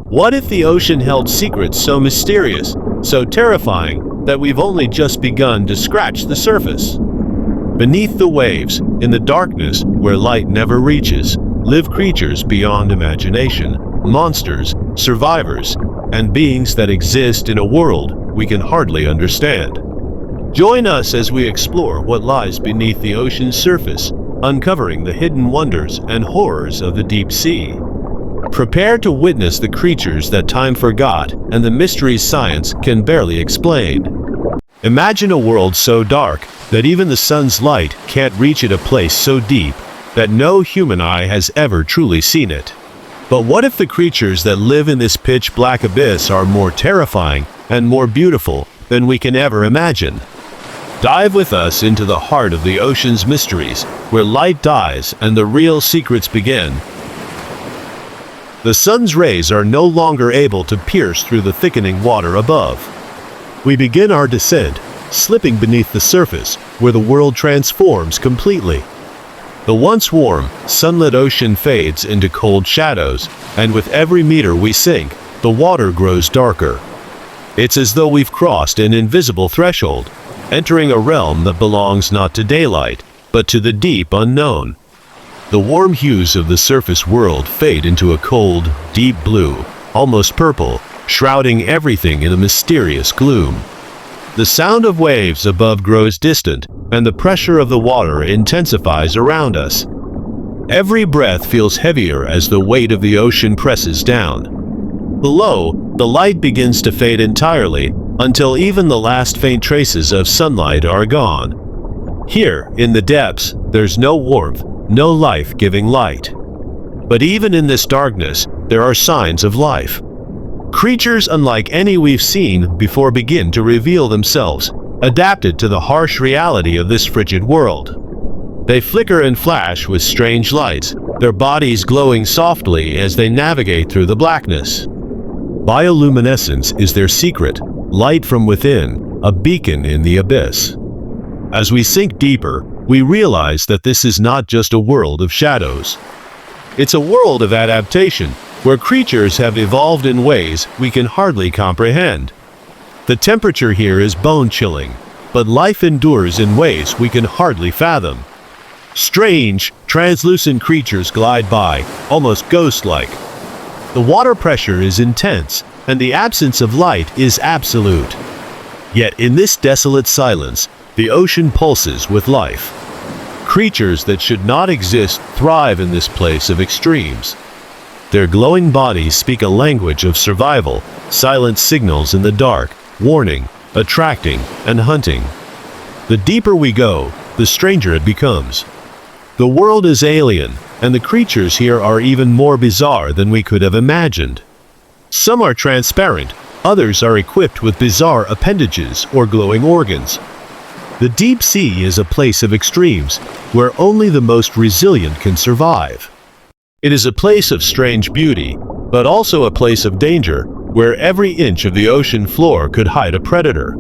What if the ocean held secrets so mysterious, so terrifying, that we've only just begun to scratch the surface? Beneath the waves, in the darkness where light never reaches, live creatures beyond imagination, monsters, survivors, and beings that exist in a world we can hardly understand. Join us as we explore what lies beneath the ocean's surface, uncovering the hidden wonders and horrors of the deep sea. Prepare to witness the creatures that time forgot and the mysteries science can barely explain. Imagine a world so dark that even the sun's light can't reach it, a place so deep that no human eye has ever truly seen it. But what if the creatures that live in this pitch-black abyss are more terrifying and more beautiful than we can ever imagine? Dive with us into the heart of the ocean's mysteries, where light dies and the real secrets begin. The sun's rays are no longer able to pierce through the thickening water above. We begin our descent, slipping beneath the surface, where the world transforms completely. The once warm, sunlit ocean fades into cold shadows, and with every meter we sink, the water grows darker. It's as though we've crossed an invisible threshold, entering a realm that belongs not to daylight, but to the deep unknown. The warm hues of the surface world fade into a cold, deep blue, almost purple, shrouding everything in a mysterious gloom. The sound of waves above grows distant, and the pressure of the water intensifies around us. Every breath feels heavier as the weight of the ocean presses down. Below, the light begins to fade entirely, until even the last faint traces of sunlight are gone. Here, in the depths, there's no warmth, no life-giving light. But even in this darkness, there are signs of life. Creatures unlike any we've seen before begin to reveal themselves, adapted to the harsh reality of this frigid world. They flicker and flash with strange lights, their bodies glowing softly as they navigate through the blackness. Bioluminescence is their secret, light from within, a beacon in the abyss. As we sink deeper, we realize that this is not just a world of shadows. It's a world of adaptation, where creatures have evolved in ways we can hardly comprehend. The temperature here is bone-chilling, but life endures in ways we can hardly fathom. Strange, translucent creatures glide by, almost ghost-like. The water pressure is intense, and the absence of light is absolute. Yet in this desolate silence, the ocean pulses with life. Creatures that should not exist thrive in this place of extremes. Their glowing bodies speak a language of survival, silent signals in the dark, warning, attracting, and hunting. The deeper we go, the stranger it becomes. The world is alien, and the creatures here are even more bizarre than we could have imagined. Some are transparent, others are equipped with bizarre appendages or glowing organs. The deep sea is a place of extremes, where only the most resilient can survive. It is a place of strange beauty, but also a place of danger, where every inch of the ocean floor could hide a predator.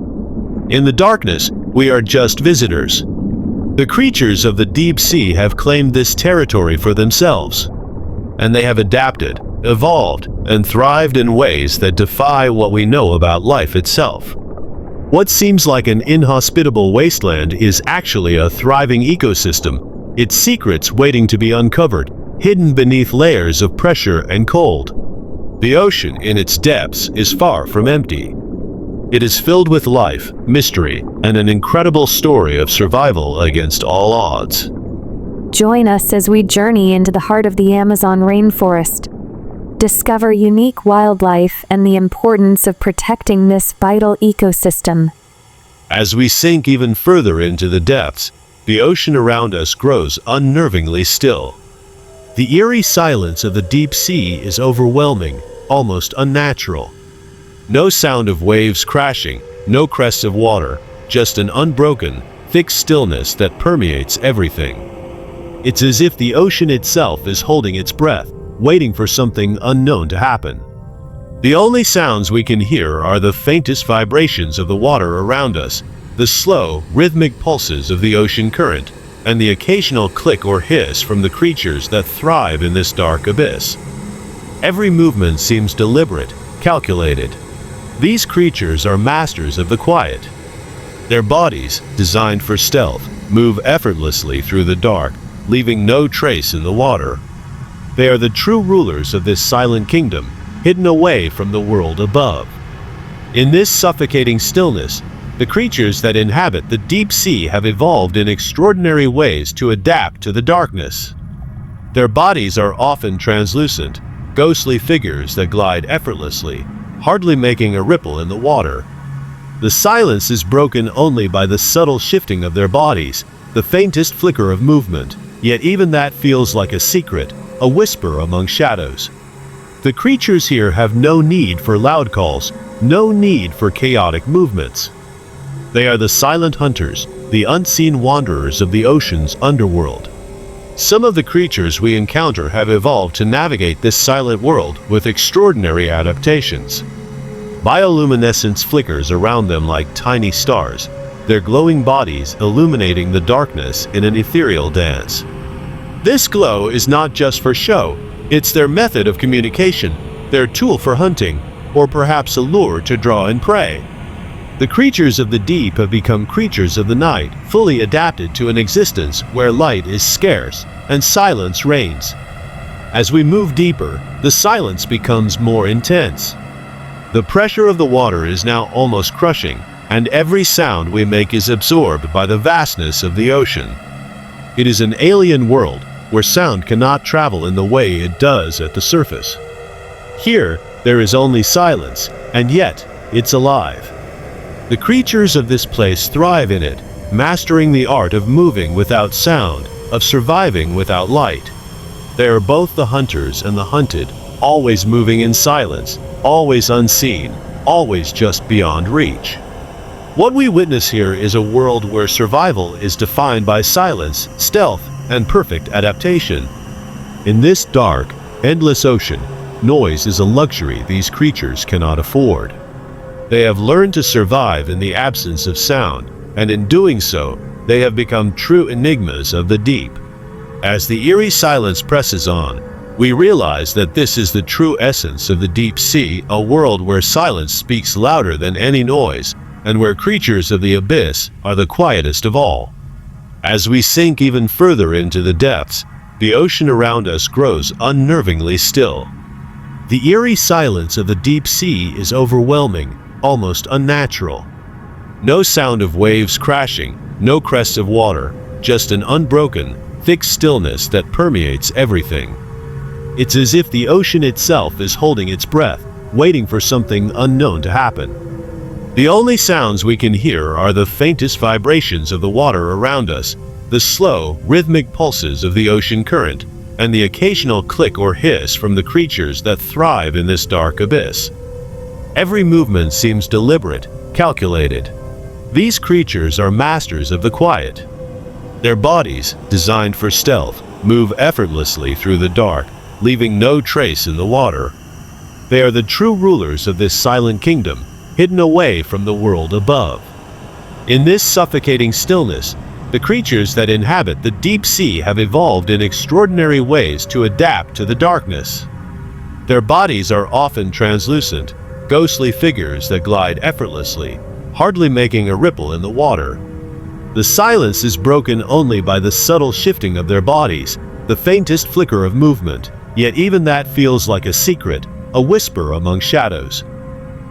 In the darkness, we are just visitors. The creatures of the deep sea have claimed this territory for themselves, and they have adapted, evolved, and thrived in ways that defy what we know about life itself. What seems like an inhospitable wasteland is actually a thriving ecosystem, its secrets waiting to be uncovered, hidden beneath layers of pressure and cold. The ocean, in its depths, is far from empty. It is filled with life, mystery, and an incredible story of survival against all odds. Join us as we journey into the heart of the Amazon rainforest. Discover unique wildlife and the importance of protecting this vital ecosystem. As we sink even further into the depths, the ocean around us grows unnervingly still. The eerie silence of the deep sea is overwhelming, almost unnatural. No sound of waves crashing, no crests of water, just an unbroken, thick stillness that permeates everything. It's as if the ocean itself is holding its breath, waiting for something unknown to happen. The only sounds we can hear are the faintest vibrations of the water around us, the slow, rhythmic pulses of the ocean current, and the occasional click or hiss from the creatures that thrive in this dark abyss. Every movement seems deliberate, calculated. These creatures are masters of the quiet. Their bodies, designed for stealth, move effortlessly through the dark, leaving no trace in the water. They are the true rulers of this silent kingdom, hidden away from the world above. In this suffocating stillness, the creatures that inhabit the deep sea have evolved in extraordinary ways to adapt to the darkness. Their bodies are often translucent, ghostly figures that glide effortlessly, hardly making a ripple in the water. The silence is broken only by the subtle shifting of their bodies, the faintest flicker of movement, yet even that feels like a secret, a whisper among shadows. The creatures here have no need for loud calls, no need for chaotic movements. They are the silent hunters, the unseen wanderers of the ocean's underworld. Some of the creatures we encounter have evolved to navigate this silent world with extraordinary adaptations. Bioluminescence flickers around them like tiny stars, their glowing bodies illuminating the darkness in an ethereal dance. This glow is not just for show, it's their method of communication, their tool for hunting, or perhaps a lure to draw in prey. The creatures of the deep have become creatures of the night, fully adapted to an existence where light is scarce and silence reigns. As we move deeper, the silence becomes more intense. The pressure of the water is now almost crushing, and every sound we make is absorbed by the vastness of the ocean. It is an alien world where sound cannot travel in the way it does at the surface. Here, there is only silence, and yet, it's alive. The creatures of this place thrive in it, mastering the art of moving without sound, of surviving without light. They are both the hunters and the hunted, always moving in silence, always unseen, always just beyond reach. What we witness here is a world where survival is defined by silence, stealth, and perfect adaptation. In this dark, endless ocean, noise is a luxury these creatures cannot afford. They have learned to survive in the absence of sound, and in doing so, they have become true enigmas of the deep. As the eerie silence presses on, we realize that this is the true essence of the deep sea, a world where silence speaks louder than any noise, and where creatures of the abyss are the quietest of all. As we sink even further into the depths, the ocean around us grows unnervingly still. The eerie silence of the deep sea is overwhelming, almost unnatural. No sound of waves crashing, no crest of water, just an unbroken, thick stillness that permeates everything. It's as if the ocean itself is holding its breath, waiting for something unknown to happen. The only sounds we can hear are the faintest vibrations of the water around us, the slow, rhythmic pulses of the ocean current, and the occasional click or hiss from the creatures that thrive in this dark abyss. Every movement seems deliberate, calculated. These creatures are masters of the quiet. Their bodies, designed for stealth, move effortlessly through the dark, leaving no trace in the water. They are the true rulers of this silent kingdom, hidden away from the world above. In this suffocating stillness, the creatures that inhabit the deep sea have evolved in extraordinary ways to adapt to the darkness. Their bodies are often translucent, ghostly figures that glide effortlessly, hardly making a ripple in the water. The silence is broken only by the subtle shifting of their bodies, the faintest flicker of movement, yet even that feels like a secret, a whisper among shadows.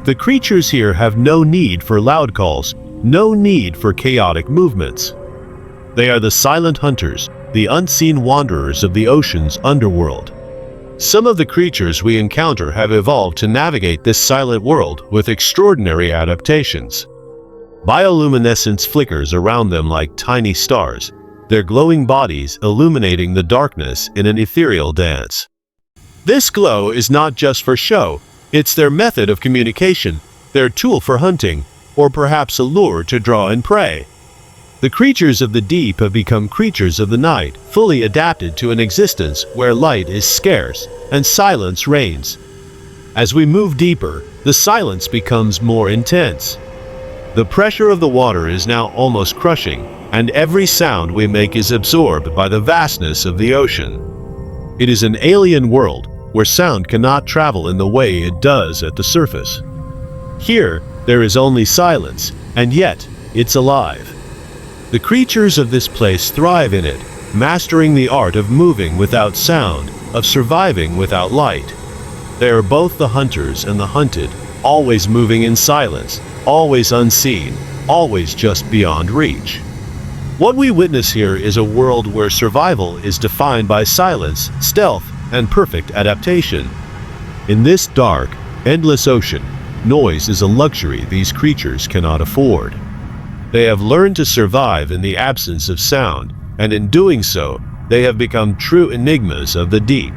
The creatures here have no need for loud calls, no need for chaotic movements. They are the silent hunters, the unseen wanderers of the ocean's underworld. Some of the creatures we encounter have evolved to navigate this silent world with extraordinary adaptations. Bioluminescence flickers around them like tiny stars, their glowing bodies illuminating the darkness in an ethereal dance. This glow is not just for show, it's their method of communication, their tool for hunting, or perhaps a lure to draw in prey. The creatures of the deep have become creatures of the night, fully adapted to an existence where light is scarce and silence reigns. As we move deeper, the silence becomes more intense. The pressure of the water is now almost crushing, and every sound we make is absorbed by the vastness of the ocean. It is an alien world where sound cannot travel in the way it does at the surface. Here, there is only silence, and yet, it's alive. The creatures of this place thrive in it, mastering the art of moving without sound, of surviving without light. They are both the hunters and the hunted, always moving in silence, always unseen, always just beyond reach. What we witness here is a world where survival is defined by silence, stealth, and perfect adaptation. In this dark, endless ocean, noise is a luxury these creatures cannot afford. They have learned to survive in the absence of sound, and in doing so, they have become true enigmas of the deep.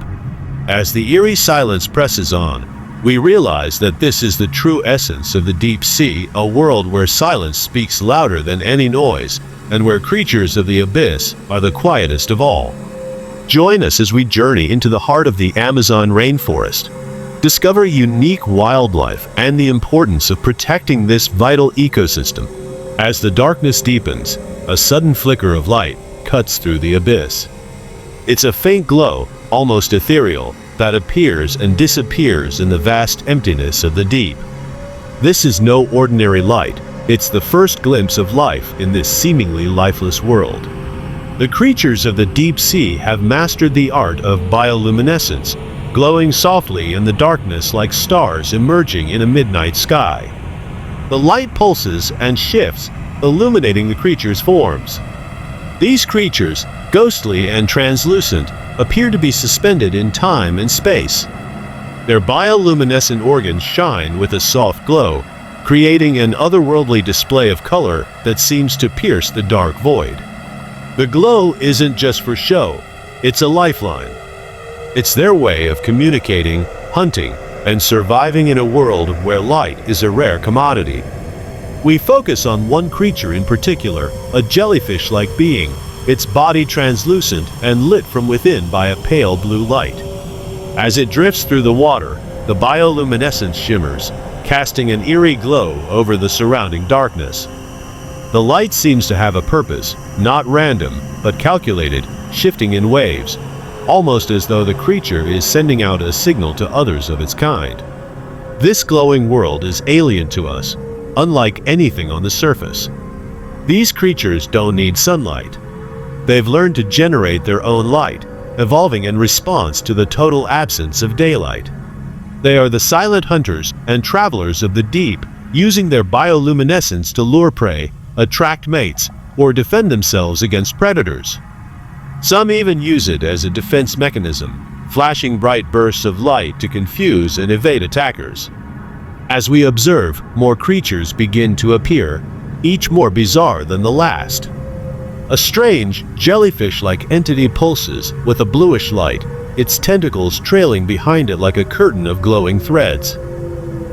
As the eerie silence presses on, we realize that this is the true essence of the deep sea, a world where silence speaks louder than any noise, and where creatures of the abyss are the quietest of all. Join us as we journey into the heart of the Amazon rainforest. Discover unique wildlife and the importance of protecting this vital ecosystem. As the darkness deepens, a sudden flicker of light cuts through the abyss. It's a faint glow, almost ethereal, that appears and disappears in the vast emptiness of the deep. This is no ordinary light. It's the first glimpse of life in this seemingly lifeless world. The creatures of the deep sea have mastered the art of bioluminescence, glowing softly in the darkness like stars emerging in a midnight sky. The light pulses and shifts, illuminating the creatures' forms. These creatures, ghostly and translucent, appear to be suspended in time and space. Their bioluminescent organs shine with a soft glow, creating an otherworldly display of color that seems to pierce the dark void. The glow isn't just for show, it's a lifeline. It's their way of communicating, hunting, and surviving in a world where light is a rare commodity. We focus on one creature in particular, a jellyfish-like being, its body translucent and lit from within by a pale blue light. As it drifts through the water, the bioluminescence shimmers, casting an eerie glow over the surrounding darkness. The light seems to have a purpose, not random, but calculated, shifting in waves, almost as though the creature is sending out a signal to others of its kind. This glowing world is alien to us, unlike anything on the surface. These creatures don't need sunlight. They've learned to generate their own light, evolving in response to the total absence of daylight. They are the silent hunters and travelers of the deep, using their bioluminescence to lure prey, attract mates, or defend themselves against predators. Some even use it as a defense mechanism, flashing bright bursts of light to confuse and evade attackers. As we observe, more creatures begin to appear, each more bizarre than the last. A strange, jellyfish-like entity pulses with a bluish light, its tentacles trailing behind it like a curtain of glowing threads.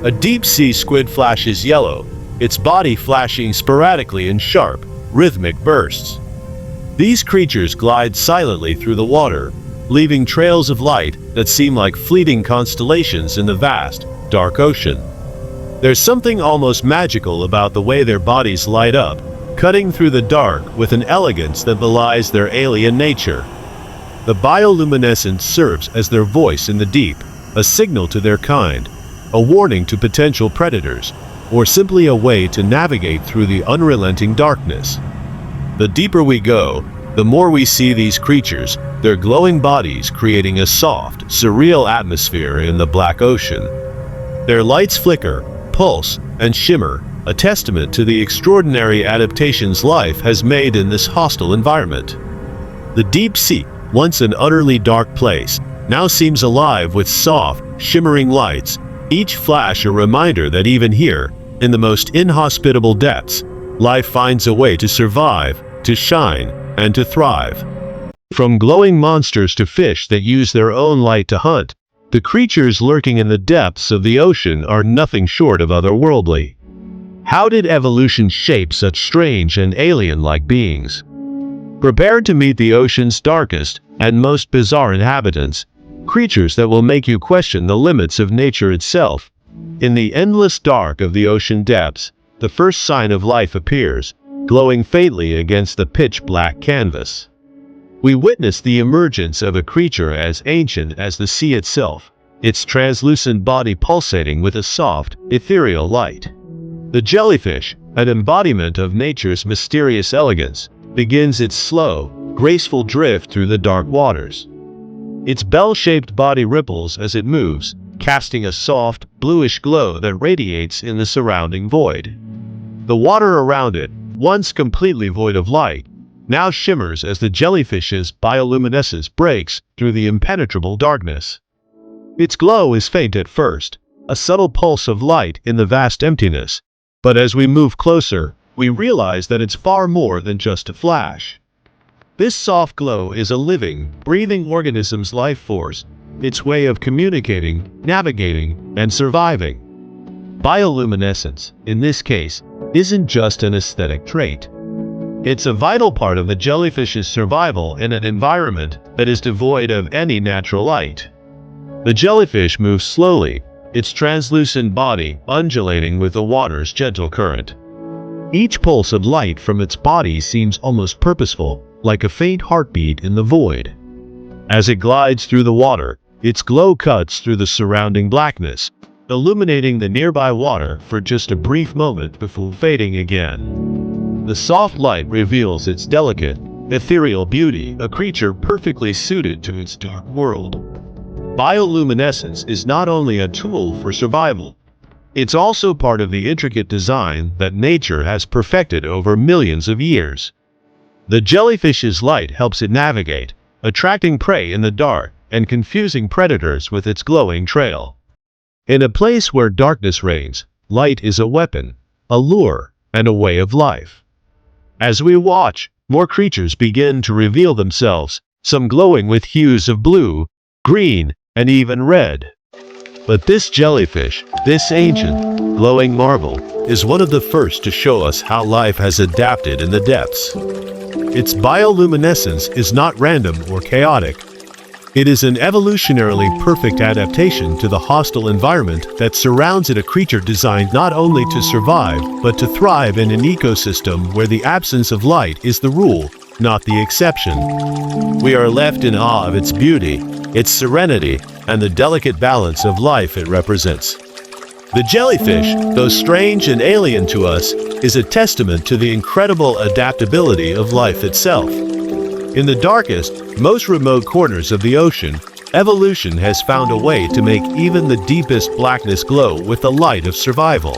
A deep-sea squid flashes yellow, its body flashing sporadically in sharp, rhythmic bursts. These creatures glide silently through the water, leaving trails of light that seem like fleeting constellations in the vast, dark ocean. There's something almost magical about the way their bodies light up, cutting through the dark with an elegance that belies their alien nature. The bioluminescence serves as their voice in the deep, a signal to their kind, a warning to potential predators, or simply a way to navigate through the unrelenting darkness. The deeper we go, the more we see these creatures, their glowing bodies creating a soft, surreal atmosphere in the black ocean. Their lights flicker, pulse, and shimmer, a testament to the extraordinary adaptations life has made in this hostile environment. The deep sea, once an utterly dark place, now seems alive with soft, shimmering lights, each flash a reminder that even here, in the most inhospitable depths, life finds a way to survive, to shine, and to thrive. From glowing monsters to fish that use their own light to hunt, the creatures lurking in the depths of the ocean are nothing short of otherworldly. How did evolution shape such strange and alien-like beings? Prepare to meet the ocean's darkest and most bizarre inhabitants, creatures that will make you question the limits of nature itself. In the endless dark of the ocean depths, the first sign of life appears, glowing faintly against the pitch-black canvas. We witness the emergence of a creature as ancient as the sea itself, its translucent body pulsating with a soft, ethereal light. The jellyfish, an embodiment of nature's mysterious elegance, begins its slow, graceful drift through the dark waters. Its bell-shaped body ripples as it moves, casting a soft, bluish glow that radiates in the surrounding void. The water around it, once completely void of light, now shimmers as the jellyfish's bioluminescence breaks through the impenetrable darkness. Its glow is faint at first, a subtle pulse of light in the vast emptiness, but as we move closer, we realize that it's far more than just a flash. This soft glow is a living, breathing organism's life force, its way of communicating, navigating, and surviving. Bioluminescence, in this case, isn't just an aesthetic trait. It's a vital part of the jellyfish's survival in an environment that is devoid of any natural light. The jellyfish moves slowly, its translucent body undulating with the water's gentle current. Each pulse of light from its body seems almost purposeful, like a faint heartbeat in the void. As it glides through the water, its glow cuts through the surrounding blackness, illuminating the nearby water for just a brief moment before fading again. The soft light reveals its delicate, ethereal beauty, a creature perfectly suited to its dark world. Bioluminescence is not only a tool for survival, it's also part of the intricate design that nature has perfected over millions of years. The jellyfish's light helps it navigate, attracting prey in the dark and confusing predators with its glowing trail. In a place where darkness reigns, light is a weapon, a lure, and a way of life. As we watch, more creatures begin to reveal themselves, some glowing with hues of blue, green, and even red. But this jellyfish, this ancient, glowing marvel, is one of the first to show us how life has adapted in the depths. Its bioluminescence is not random or chaotic. It is an evolutionarily perfect adaptation to the hostile environment that surrounds it, a creature designed not only to survive, but to thrive in an ecosystem where the absence of light is the rule, not the exception. We are left in awe of its beauty, its serenity, and the delicate balance of life it represents. The jellyfish, though strange and alien to us, is a testament to the incredible adaptability of life itself. In the darkest, most remote corners of the ocean, evolution has found a way to make even the deepest blackness glow with the light of survival.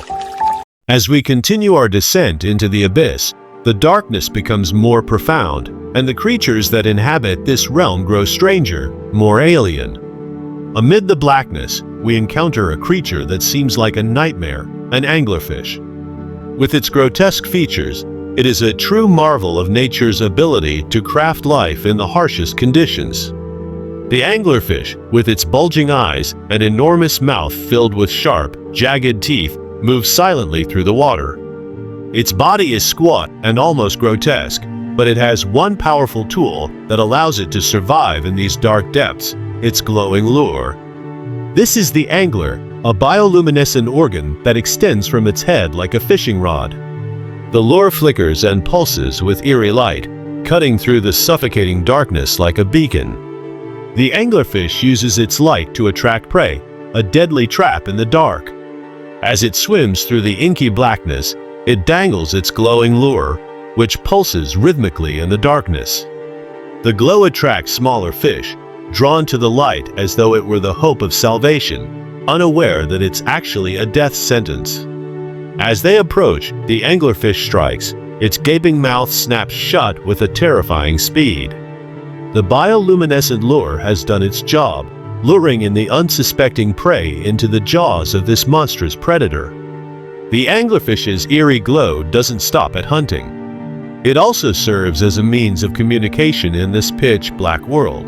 As we continue our descent into the abyss, the darkness becomes more profound, and the creatures that inhabit this realm grow stranger, more alien. Amid the blackness, we encounter a creature that seems like a nightmare, an anglerfish. With its grotesque features, it is a true marvel of nature's ability to craft life in the harshest conditions. The anglerfish, with its bulging eyes and enormous mouth filled with sharp, jagged teeth, moves silently through the water. Its body is squat and almost grotesque, but it has one powerful tool that allows it to survive in these dark depths: its glowing lure. This is the angler, a bioluminescent organ that extends from its head like a fishing rod. The lure flickers and pulses with eerie light, cutting through the suffocating darkness like a beacon. The anglerfish uses its light to attract prey, a deadly trap in the dark. As it swims through the inky blackness, it dangles its glowing lure, which pulses rhythmically in the darkness. The glow attracts smaller fish, drawn to the light as though it were the hope of salvation, unaware that it's actually a death sentence. As they approach, the anglerfish strikes, its gaping mouth snaps shut with a terrifying speed. The bioluminescent lure has done its job, luring in the unsuspecting prey into the jaws of this monstrous predator. The anglerfish's eerie glow doesn't stop at hunting. It also serves as a means of communication in this pitch-black world.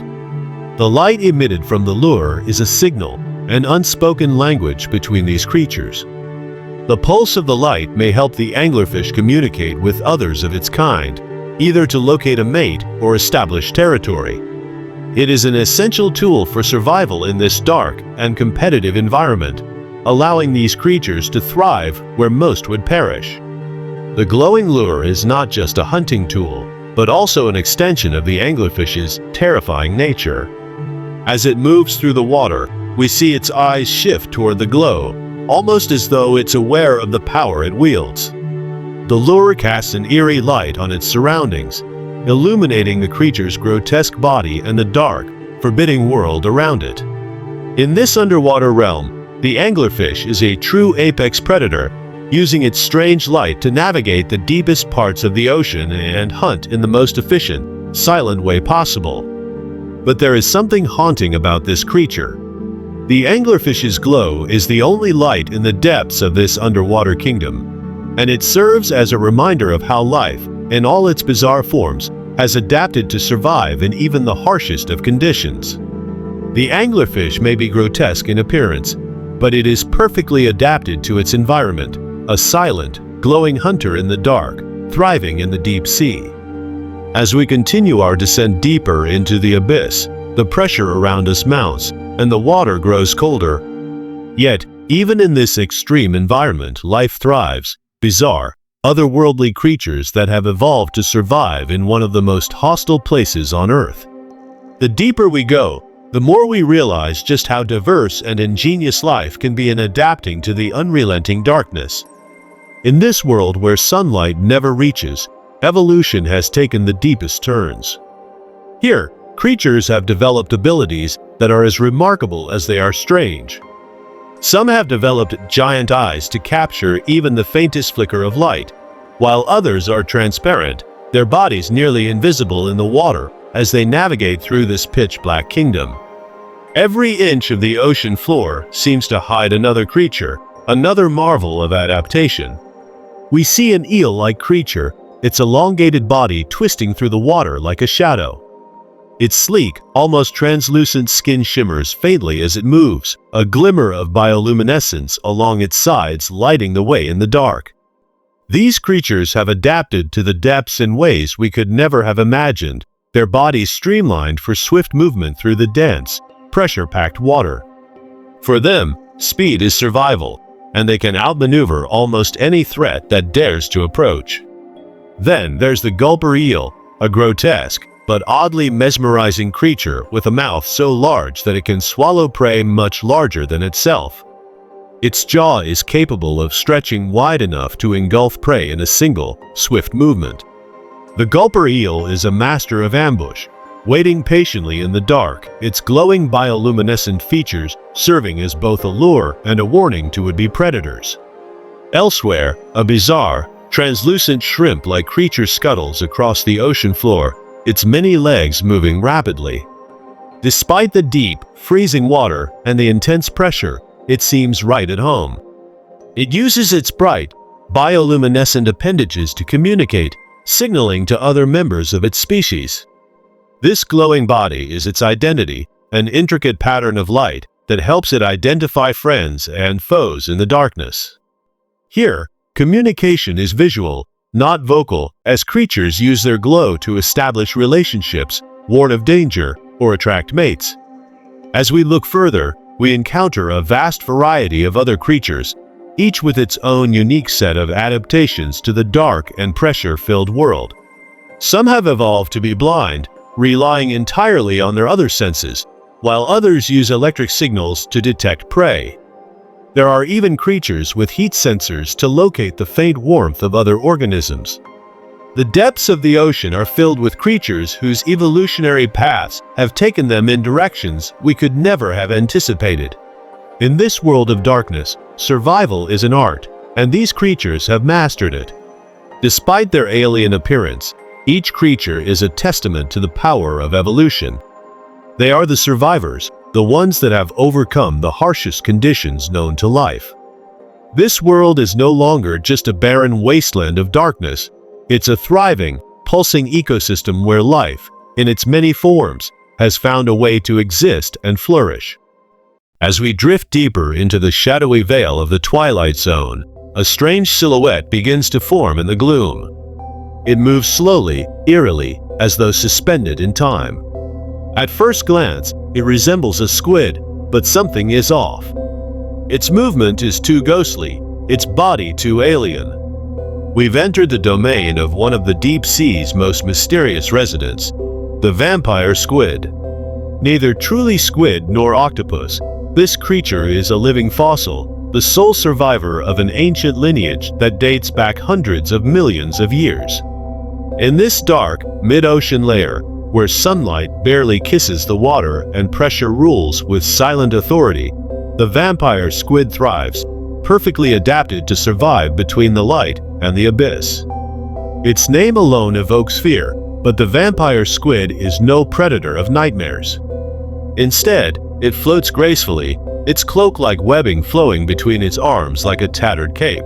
The light emitted from the lure is a signal, an unspoken language between these creatures. The pulse of the light may help the anglerfish communicate with others of its kind, either to locate a mate or establish territory. It is an essential tool for survival in this dark and competitive environment, allowing these creatures to thrive where most would perish. The glowing lure is not just a hunting tool, but also an extension of the anglerfish's terrifying nature. As it moves through the water, We see its eyes shift toward the glow, almost as though it's aware of the power it wields. The lure casts an eerie light on its surroundings, illuminating the creature's grotesque body and the dark, forbidding world around it. In this underwater realm, the anglerfish is a true apex predator, using its strange light to navigate the deepest parts of the ocean and hunt in the most efficient, silent way possible. But there is something haunting about this creature. The anglerfish's glow is the only light in the depths of this underwater kingdom, and it serves as a reminder of how life, in all its bizarre forms, has adapted to survive in even the harshest of conditions. The anglerfish may be grotesque in appearance, but it is perfectly adapted to its environment, a silent, glowing hunter in the dark, thriving in the deep sea. As we continue our descent deeper into the abyss, the pressure around us mounts, and the water grows colder. Yet, even in this extreme environment, life thrives. Bizarre, otherworldly creatures that have evolved to survive in one of the most hostile places on Earth. The deeper we go, the more we realize just how diverse and ingenious life can be in adapting to the unrelenting darkness. In this world where sunlight never reaches, evolution has taken the deepest turns. Here, creatures have developed abilities that are as remarkable as they are strange. Some have developed giant eyes to capture even the faintest flicker of light, while others are transparent, their bodies nearly invisible in the water as they navigate through this pitch-black kingdom. Every inch of the ocean floor seems to hide another creature, another marvel of adaptation. We see an eel-like creature, its elongated body twisting through the water like a shadow. Its sleek, almost translucent skin shimmers faintly as it moves, a glimmer of bioluminescence along its sides lighting the way in the dark. These creatures have adapted to the depths in ways we could never have imagined, their bodies streamlined for swift movement through the dense, pressure-packed water. For them, speed is survival, and they can outmaneuver almost any threat that dares to approach. Then there's the gulper eel, a grotesque, but oddly mesmerizing creature with a mouth so large that it can swallow prey much larger than itself. Its jaw is capable of stretching wide enough to engulf prey in a single, swift movement. The gulper eel is a master of ambush, waiting patiently in the dark, its glowing bioluminescent features serving as both a lure and a warning to would-be predators. Elsewhere, a bizarre, translucent shrimp-like creature scuttles across the ocean floor, its many legs moving rapidly. Despite the deep, freezing water and the intense pressure, it seems right at home. It uses its bright, bioluminescent appendages to communicate, signaling to other members of its species. This glowing body is its identity, an intricate pattern of light that helps it identify friends and foes in the darkness. Here, communication is visual, not vocal, as creatures use their glow to establish relationships, warn of danger, or attract mates. As we look further, we encounter a vast variety of other creatures, each with its own unique set of adaptations to the dark and pressure-filled world. Some have evolved to be blind, relying entirely on their other senses, while others use electric signals to detect prey. There are even creatures with heat sensors to locate the faint warmth of other organisms. The depths of the ocean are filled with creatures whose evolutionary paths have taken them in directions we could never have anticipated. In this world of darkness, survival is an art, and these creatures have mastered it. Despite their alien appearance, each creature is a testament to the power of evolution. They are the survivors, the ones that have overcome the harshest conditions known to life. This world is no longer just a barren wasteland of darkness. It's a thriving, pulsing ecosystem where life, in its many forms, has found a way to exist and flourish. As we drift deeper into the shadowy veil of the twilight zone, a strange silhouette begins to form in the gloom. It moves slowly, eerily, as though suspended in time. At first glance, it resembles a squid, but something is off. Its movement is too ghostly, its body too alien. We've entered the domain of one of the deep sea's most mysterious residents, the vampire squid. Neither truly squid nor octopus, This creature is a living fossil, the sole survivor of an ancient lineage that dates back hundreds of millions of years. In this dark, mid-ocean layer, where sunlight barely kisses the water and pressure rules with silent authority, the vampire squid thrives, perfectly adapted to survive between the light and the abyss. Its name alone evokes fear, but the vampire squid is no predator of nightmares. Instead, it floats gracefully, its cloak-like webbing flowing between its arms like a tattered cape.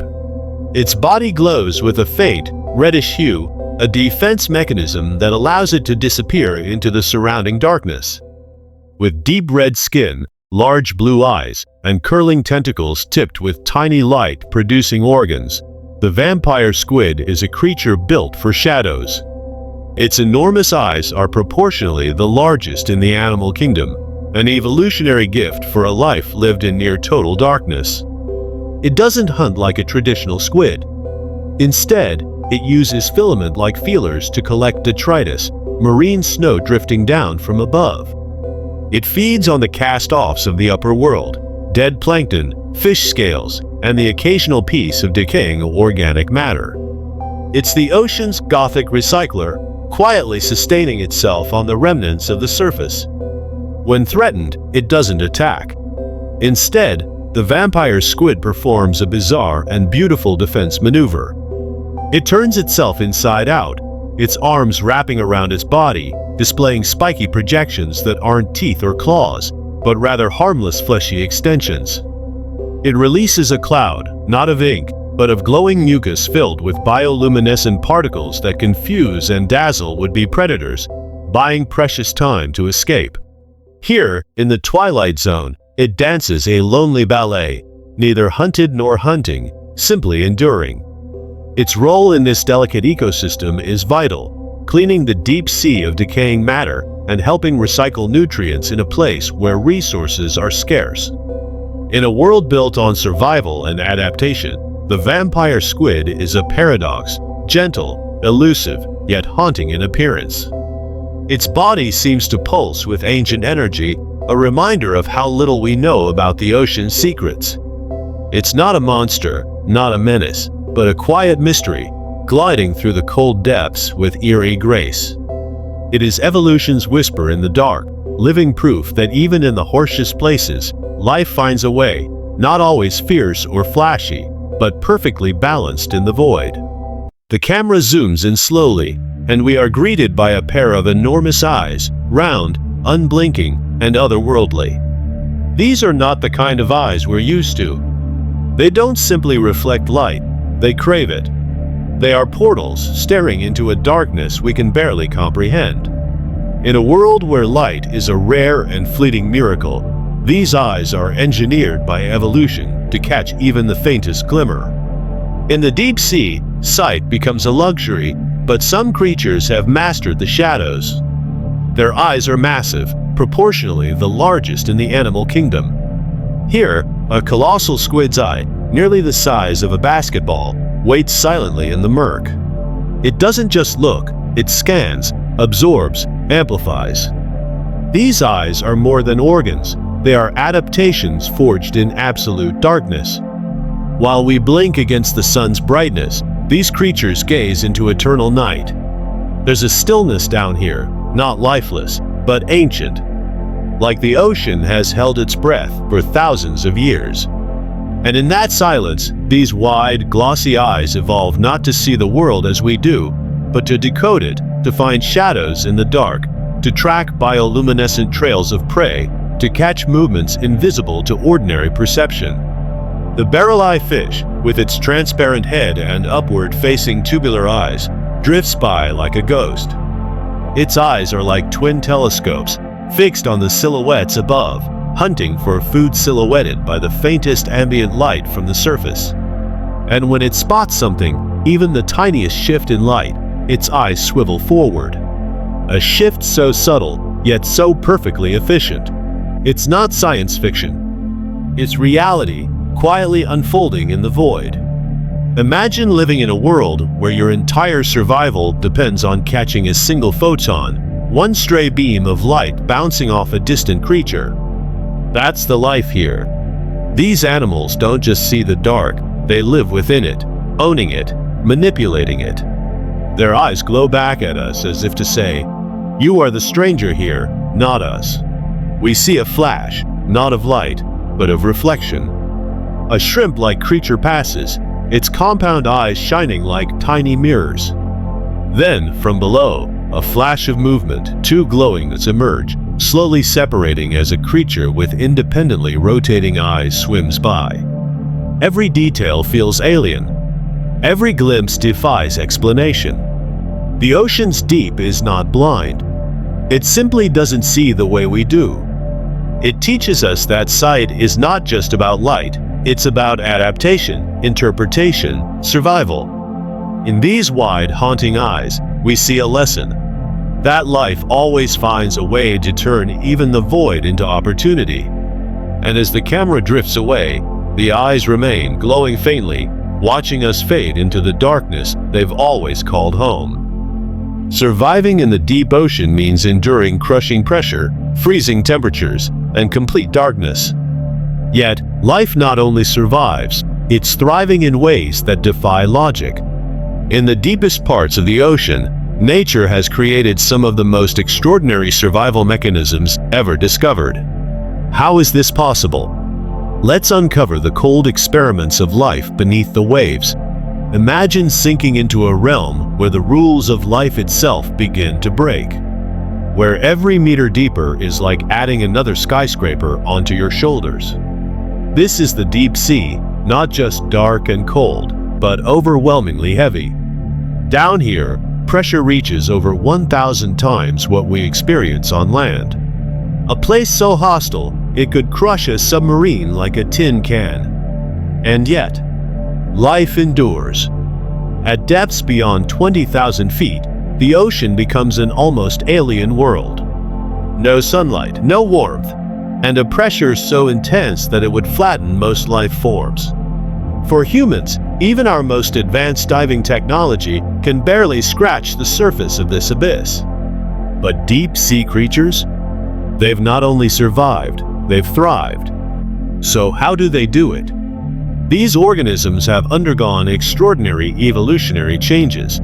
Its body glows with a faint, reddish hue, a defense mechanism that allows it to disappear into the surrounding darkness. With deep red skin, large blue eyes, and curling tentacles tipped with tiny light-producing organs, the vampire squid is a creature built for shadows. Its enormous eyes are proportionally the largest in the animal kingdom, an evolutionary gift for a life lived in near total darkness. It doesn't hunt like a traditional squid. Instead, it uses filament-like feelers to collect detritus, marine snow drifting down from above. It feeds on the cast-offs of the upper world, dead plankton, fish scales, and the occasional piece of decaying organic matter. It's the ocean's gothic recycler, quietly sustaining itself on the remnants of the surface. When threatened, it doesn't attack. Instead, the vampire squid performs a bizarre and beautiful defense maneuver. It turns itself inside out, its arms wrapping around its body, displaying spiky projections that aren't teeth or claws, but rather harmless fleshy extensions. It releases a cloud, not of ink, but of glowing mucus filled with bioluminescent particles that confuse and dazzle would-be predators, buying precious time to escape. Here, in the twilight zone, it dances a lonely ballet, neither hunted nor hunting, simply enduring. Its role in this delicate ecosystem is vital, cleaning the deep sea of decaying matter and helping recycle nutrients in a place where resources are scarce. In a world built on survival and adaptation, the vampire squid is a paradox, gentle, elusive, yet haunting in appearance. Its body seems to pulse with ancient energy, a reminder of how little we know about the ocean's secrets. It's not a monster, not a menace, but a quiet mystery, gliding through the cold depths with eerie grace. It is evolution's whisper in the dark, living proof that even in the harshest places, life finds a way, not always fierce or flashy, but perfectly balanced in the void. The camera zooms in slowly, and we are greeted by a pair of enormous eyes, round, unblinking, and otherworldly. These are not the kind of eyes we're used to. They don't simply reflect light, they crave it. They are portals staring into a darkness we can barely comprehend. In a world where light is a rare and fleeting miracle, these eyes are engineered by evolution to catch even the faintest glimmer. In the deep sea, sight becomes a luxury, but some creatures have mastered the shadows. Their eyes are massive, proportionally the largest in the animal kingdom. Here, a colossal squid's eye, nearly the size of a basketball, waits silently in the murk. It doesn't just look, it scans, absorbs, amplifies. These eyes are more than organs, they are adaptations forged in absolute darkness. While we blink against the sun's brightness, these creatures gaze into eternal night. There's a stillness down here, not lifeless, but ancient. Like the ocean has held its breath for thousands of years. And in that silence, these wide, glossy eyes evolve not to see the world as we do, but to decode it, to find shadows in the dark, to track bioluminescent trails of prey, to catch movements invisible to ordinary perception. The barrel-eye fish, with its transparent head and upward-facing tubular eyes, drifts by like a ghost. Its eyes are like twin telescopes, fixed on the silhouettes above, hunting for food silhouetted by the faintest ambient light from the surface. And when it spots something, even the tiniest shift in light, its eyes swivel forward. A shift so subtle, yet so perfectly efficient. It's not science fiction. It's reality, quietly unfolding in the void. Imagine living in a world where your entire survival depends on catching a single photon, one stray beam of light bouncing off a distant creature. That's the life here. These animals don't just see the dark, they live within it, owning it, manipulating it. Their eyes glow back at us as if to say, "You are the stranger here, not us." We see a flash, not of light, but of reflection. A shrimp-like creature passes, its compound eyes shining like tiny mirrors. Then, from below, a flash of movement, two glowings emerge, slowly separating as a creature with independently rotating eyes swims by. Every detail feels alien. Every glimpse defies explanation. The ocean's deep is not blind. It simply doesn't see the way we do. It teaches us that sight is not just about light, it's about adaptation, interpretation, survival. In these wide, haunting eyes, we see a lesson. That life always finds a way to turn even the void into opportunity. And as the camera drifts away, the eyes remain glowing faintly, watching us fade into the darkness they've always called home. Surviving in the deep ocean means enduring crushing pressure, freezing temperatures, and complete darkness. Yet, life not only survives, it's thriving in ways that defy logic. In the deepest parts of the ocean, nature has created some of the most extraordinary survival mechanisms ever discovered. How is this possible? Let's uncover the cold experiments of life beneath the waves. Imagine sinking into a realm where the rules of life itself begin to break. Where every meter deeper is like adding another skyscraper onto your shoulders. This is the deep sea, not just dark and cold, but overwhelmingly heavy. Down here, pressure reaches over 1,000 times what we experience on land. A place so hostile, it could crush a submarine like a tin can. And yet, life endures. At depths beyond 20,000 feet, the ocean becomes an almost alien world. No sunlight, no warmth, and a pressure so intense that it would flatten most life forms. For humans, even our most advanced diving technology can barely scratch the surface of this abyss. But deep sea creatures? They've not only survived, they've thrived. So how do they do it? These organisms have undergone extraordinary evolutionary changes.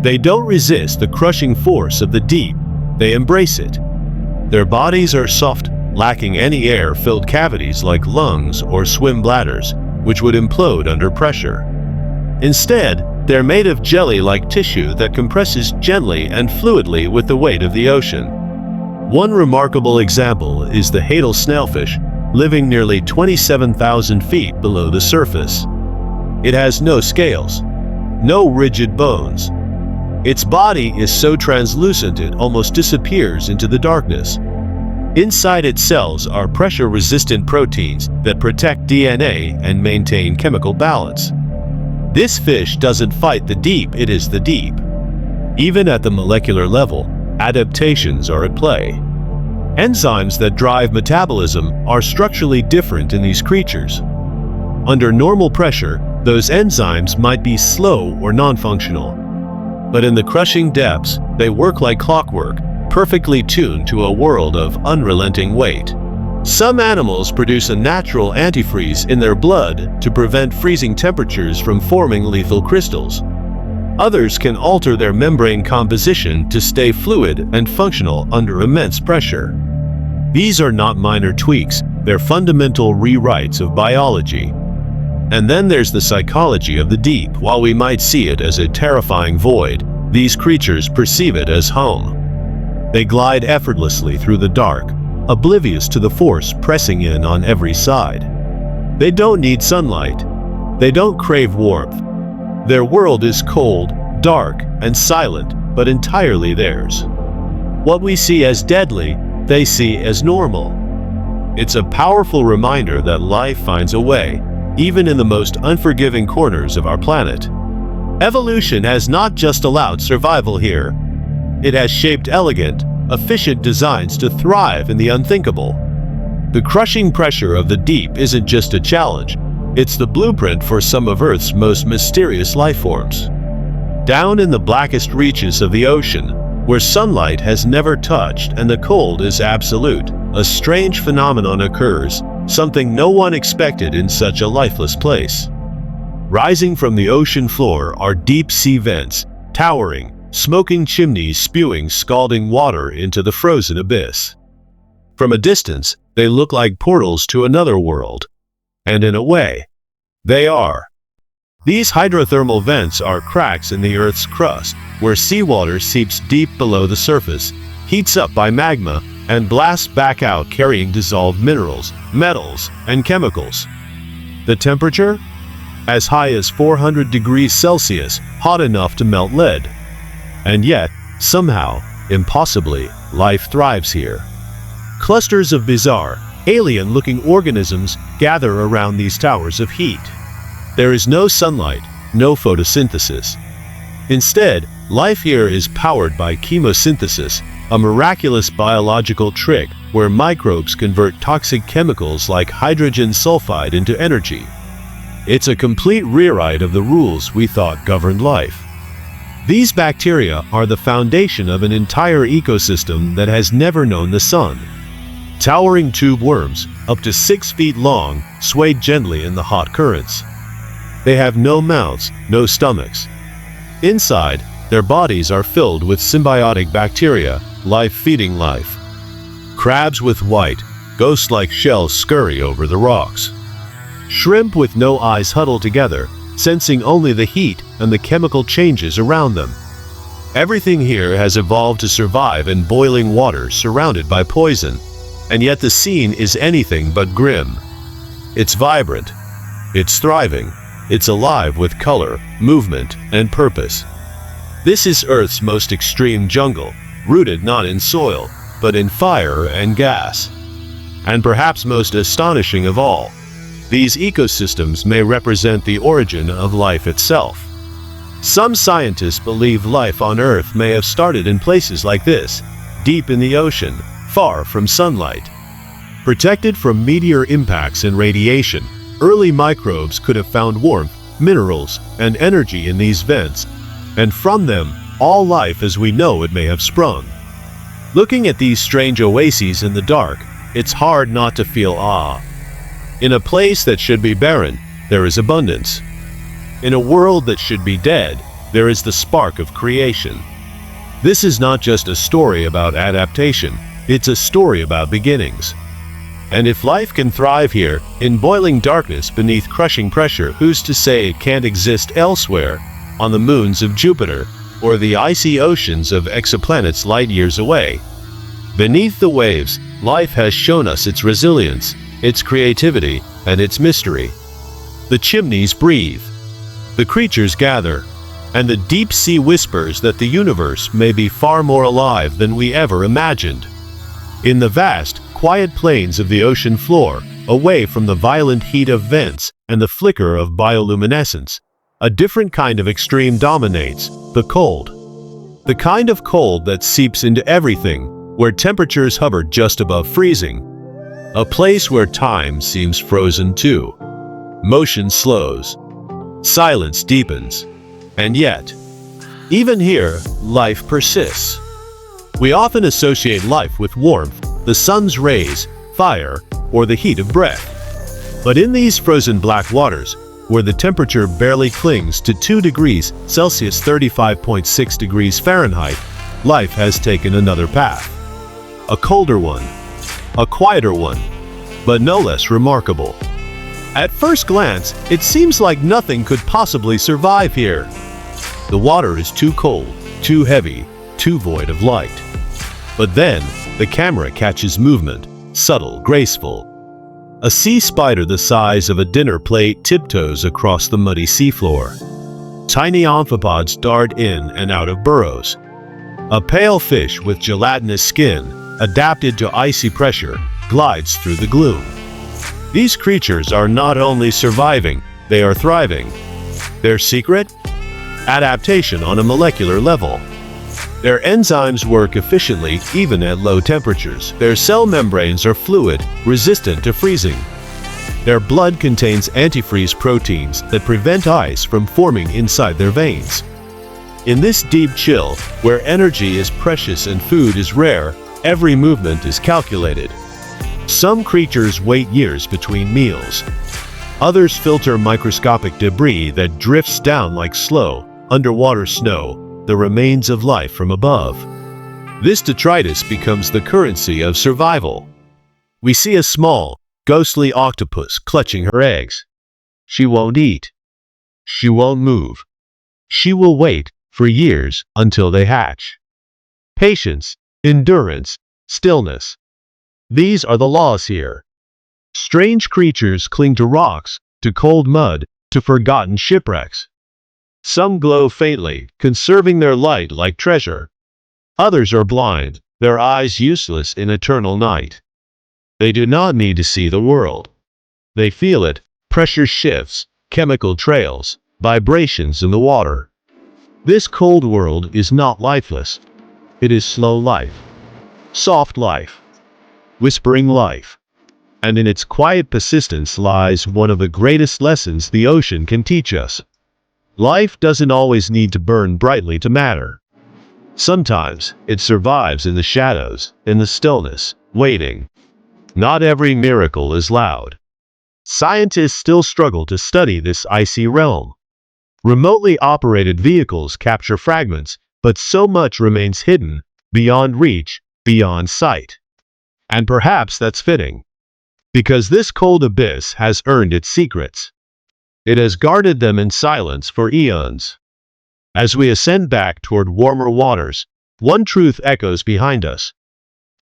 They don't resist the crushing force of the deep, they embrace it. Their bodies are soft, lacking any air-filled cavities like lungs or swim bladders, which would implode under pressure. Instead, they're made of jelly-like tissue that compresses gently and fluidly with the weight of the ocean. One remarkable example is the hadal snailfish, living nearly 27,000 feet below the surface. It has no scales, no rigid bones. Its body is so translucent it almost disappears into the darkness. Inside its cells are pressure-resistant proteins that protect DNA and maintain chemical balance. This fish doesn't fight the deep, it is the deep. Even at the molecular level, adaptations are at play. Enzymes that drive metabolism are structurally different in these creatures. Under normal pressure, those enzymes might be slow or non-functional. But in the crushing depths, they work like clockwork, perfectly tuned to a world of unrelenting weight. Some animals produce a natural antifreeze in their blood to prevent freezing temperatures from forming lethal crystals. Others can alter their membrane composition to stay fluid and functional under immense pressure. These are not minor tweaks, they're fundamental rewrites of biology. And then there's the psychology of the deep. While we might see it as a terrifying void, these creatures perceive it as home. They glide effortlessly through the dark, oblivious to the force pressing in on every side. They don't need sunlight. They don't crave warmth. Their world is cold, dark, and silent, but entirely theirs. What we see as deadly, they see as normal. It's a powerful reminder that life finds a way, even in the most unforgiving corners of our planet. Evolution has not just allowed survival here. It has shaped elegant, efficient designs to thrive in the unthinkable. The crushing pressure of the deep isn't just a challenge, it's the blueprint for some of Earth's most mysterious life forms. Down in the blackest reaches of the ocean, where sunlight has never touched and the cold is absolute, a strange phenomenon occurs, something no one expected in such a lifeless place. Rising from the ocean floor are deep-sea vents, towering, smoking chimneys spewing scalding water into the frozen abyss. From a distance, they look like portals to another world. And in a way, they are. These hydrothermal vents are cracks in the Earth's crust, where seawater seeps deep below the surface, heats up by magma, and blasts back out carrying dissolved minerals, metals, and chemicals. The temperature? As high as 400 degrees Celsius, hot enough to melt lead. And yet, somehow, impossibly, life thrives here. Clusters of bizarre, alien-looking organisms gather around these towers of heat. There is no sunlight, no photosynthesis. Instead, life here is powered by chemosynthesis, a miraculous biological trick where microbes convert toxic chemicals like hydrogen sulfide into energy. It's a complete rewrite of the rules we thought governed life. These bacteria are the foundation of an entire ecosystem that has never known the sun. Towering tube worms, up to 6 feet long, sway gently in the hot currents. They have no mouths, no stomachs. Inside, their bodies are filled with symbiotic bacteria, life feeding life. Crabs with white, ghost-like shells scurry over the rocks. Shrimp with no eyes huddle together, sensing only the heat and the chemical changes around them. Everything here has evolved to survive in boiling water surrounded by poison, and yet the scene is anything but grim. It's vibrant. It's thriving. It's alive with color, movement, and purpose. This is Earth's most extreme jungle, rooted not in soil, but in fire and gas. And perhaps most astonishing of all, these ecosystems may represent the origin of life itself. Some scientists believe life on Earth may have started in places like this, deep in the ocean, far from sunlight. Protected from meteor impacts and radiation, early microbes could have found warmth, minerals, and energy in these vents, and from them, all life as we know it may have sprung. Looking at these strange oases in the dark, it's hard not to feel awe. In a place that should be barren, there is abundance. In a world that should be dead, there is the spark of creation. This is not just a story about adaptation, it's a story about beginnings. And if life can thrive here, in boiling darkness beneath crushing pressure, who's to say it can't exist elsewhere, on the moons of Jupiter, or the icy oceans of exoplanets light years away? Beneath the waves, life has shown us its resilience, its creativity, and its mystery. The chimneys breathe. The creatures gather. And the deep sea whispers that the universe may be far more alive than we ever imagined. In the vast, quiet plains of the ocean floor, away from the violent heat of vents and the flicker of bioluminescence, a different kind of extreme dominates, the cold. The kind of cold that seeps into everything, where temperatures hover just above freezing. A place where time seems frozen too. Motion slows. Silence deepens. And yet, even here, life persists. We often associate life with warmth, the sun's rays, fire, or the heat of breath. But in these frozen black waters, where the temperature barely clings to 2 degrees Celsius 35.6 degrees Fahrenheit, life has taken another path. A colder one, a quieter one, but no less remarkable. At first glance, it seems like nothing could possibly survive here. The water is too cold, too heavy, too void of light. But then, the camera catches movement, subtle, graceful. A sea spider the size of a dinner plate tiptoes across the muddy seafloor. Tiny amphipods dart in and out of burrows. A pale fish with gelatinous skin, adapted to icy pressure, glides through the gloom. These creatures are not only surviving, they are thriving. Their secret? Adaptation on a molecular level. Their enzymes work efficiently even at low temperatures. Their cell membranes are fluid, resistant to freezing. Their blood contains antifreeze proteins that prevent ice from forming inside their veins. In this deep chill, where energy is precious and food is rare, every movement is calculated. Some creatures wait years between meals. Others filter microscopic debris that drifts down like slow, underwater snow, the remains of life from above. This detritus becomes the currency of survival. We see a small, ghostly octopus clutching her eggs. She won't eat. She won't move. She will wait for years until they hatch. Patience, endurance, stillness. These are the laws here. Strange creatures cling to rocks, to cold mud, to forgotten shipwrecks. Some glow faintly, conserving their light like treasure. Others are blind, their eyes useless in eternal night. They do not need to see the world. They feel it, pressure shifts, chemical trails, vibrations in the water. This cold world is not lifeless. It is slow life, soft life, whispering life. And in its quiet persistence lies one of the greatest lessons the ocean can teach us. Life doesn't always need to burn brightly to matter. Sometimes it survives in the shadows, in the stillness, waiting. Not every miracle is loud. Scientists still struggle to study this icy realm. Remotely operated vehicles capture fragments, but so much remains hidden, beyond reach, beyond sight. And perhaps that's fitting. Because this cold abyss has earned its secrets. It has guarded them in silence for eons. As we ascend back toward warmer waters, one truth echoes behind us.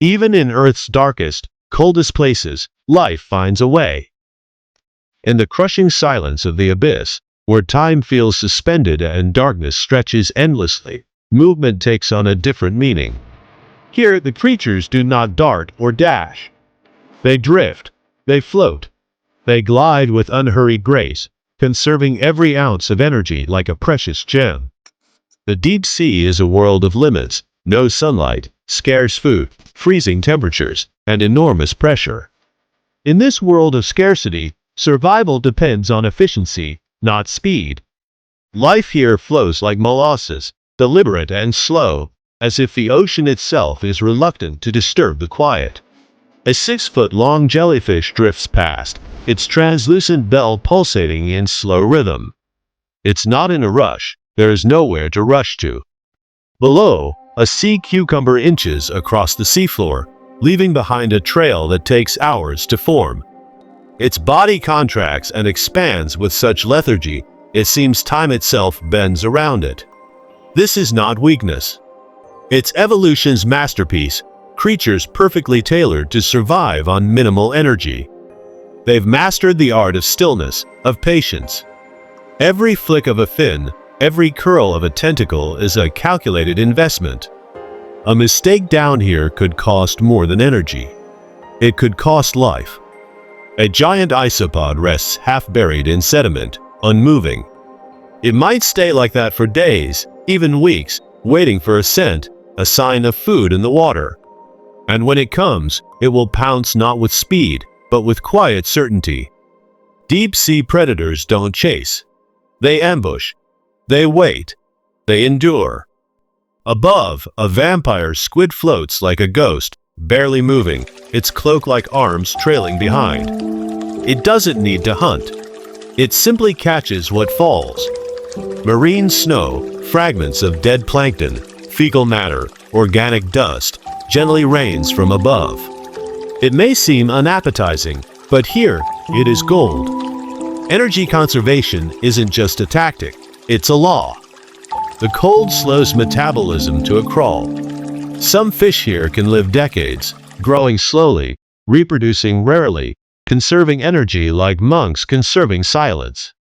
Even in Earth's darkest, coldest places, life finds a way. In the crushing silence of the abyss, where time feels suspended and darkness stretches endlessly, movement takes on a different meaning. Here, the creatures do not dart or dash. They drift. They float. They glide with unhurried grace, conserving every ounce of energy like a precious gem. The deep sea is a world of limits, no sunlight, scarce food, freezing temperatures, and enormous pressure. In this world of scarcity, survival depends on efficiency, not speed. Life here flows like molasses, deliberate and slow, as if the ocean itself is reluctant to disturb the quiet. A 6-foot-long jellyfish drifts past, its translucent bell pulsating in slow rhythm. It's not in a rush, there is nowhere to rush to. Below, a sea cucumber inches across the seafloor, leaving behind a trail that takes hours to form. Its body contracts and expands with such lethargy, it seems time itself bends around it. This is not weakness. It's evolution's masterpiece, creatures perfectly tailored to survive on minimal energy. They've mastered the art of stillness, of patience. Every flick of a fin, every curl of a tentacle is a calculated investment. A mistake down here could cost more than energy. It could cost life. A giant isopod rests half-buried in sediment, unmoving. It might stay like that for days, even weeks, waiting for a scent, a sign of food in the water. And when it comes, it will pounce not with speed, but with quiet certainty. Deep-sea predators don't chase. They ambush. They wait. They endure. Above, a vampire squid floats like a ghost, barely moving, its cloak-like arms trailing behind. It doesn't need to hunt. It simply catches what falls. Marine snow, fragments of dead plankton, fecal matter, organic dust, gently rains from above. It may seem unappetizing, but here, it is gold. Energy conservation isn't just a tactic, it's a law. The cold slows metabolism to a crawl. Some fish here can live decades, growing slowly, reproducing rarely, conserving energy like monks conserving silence.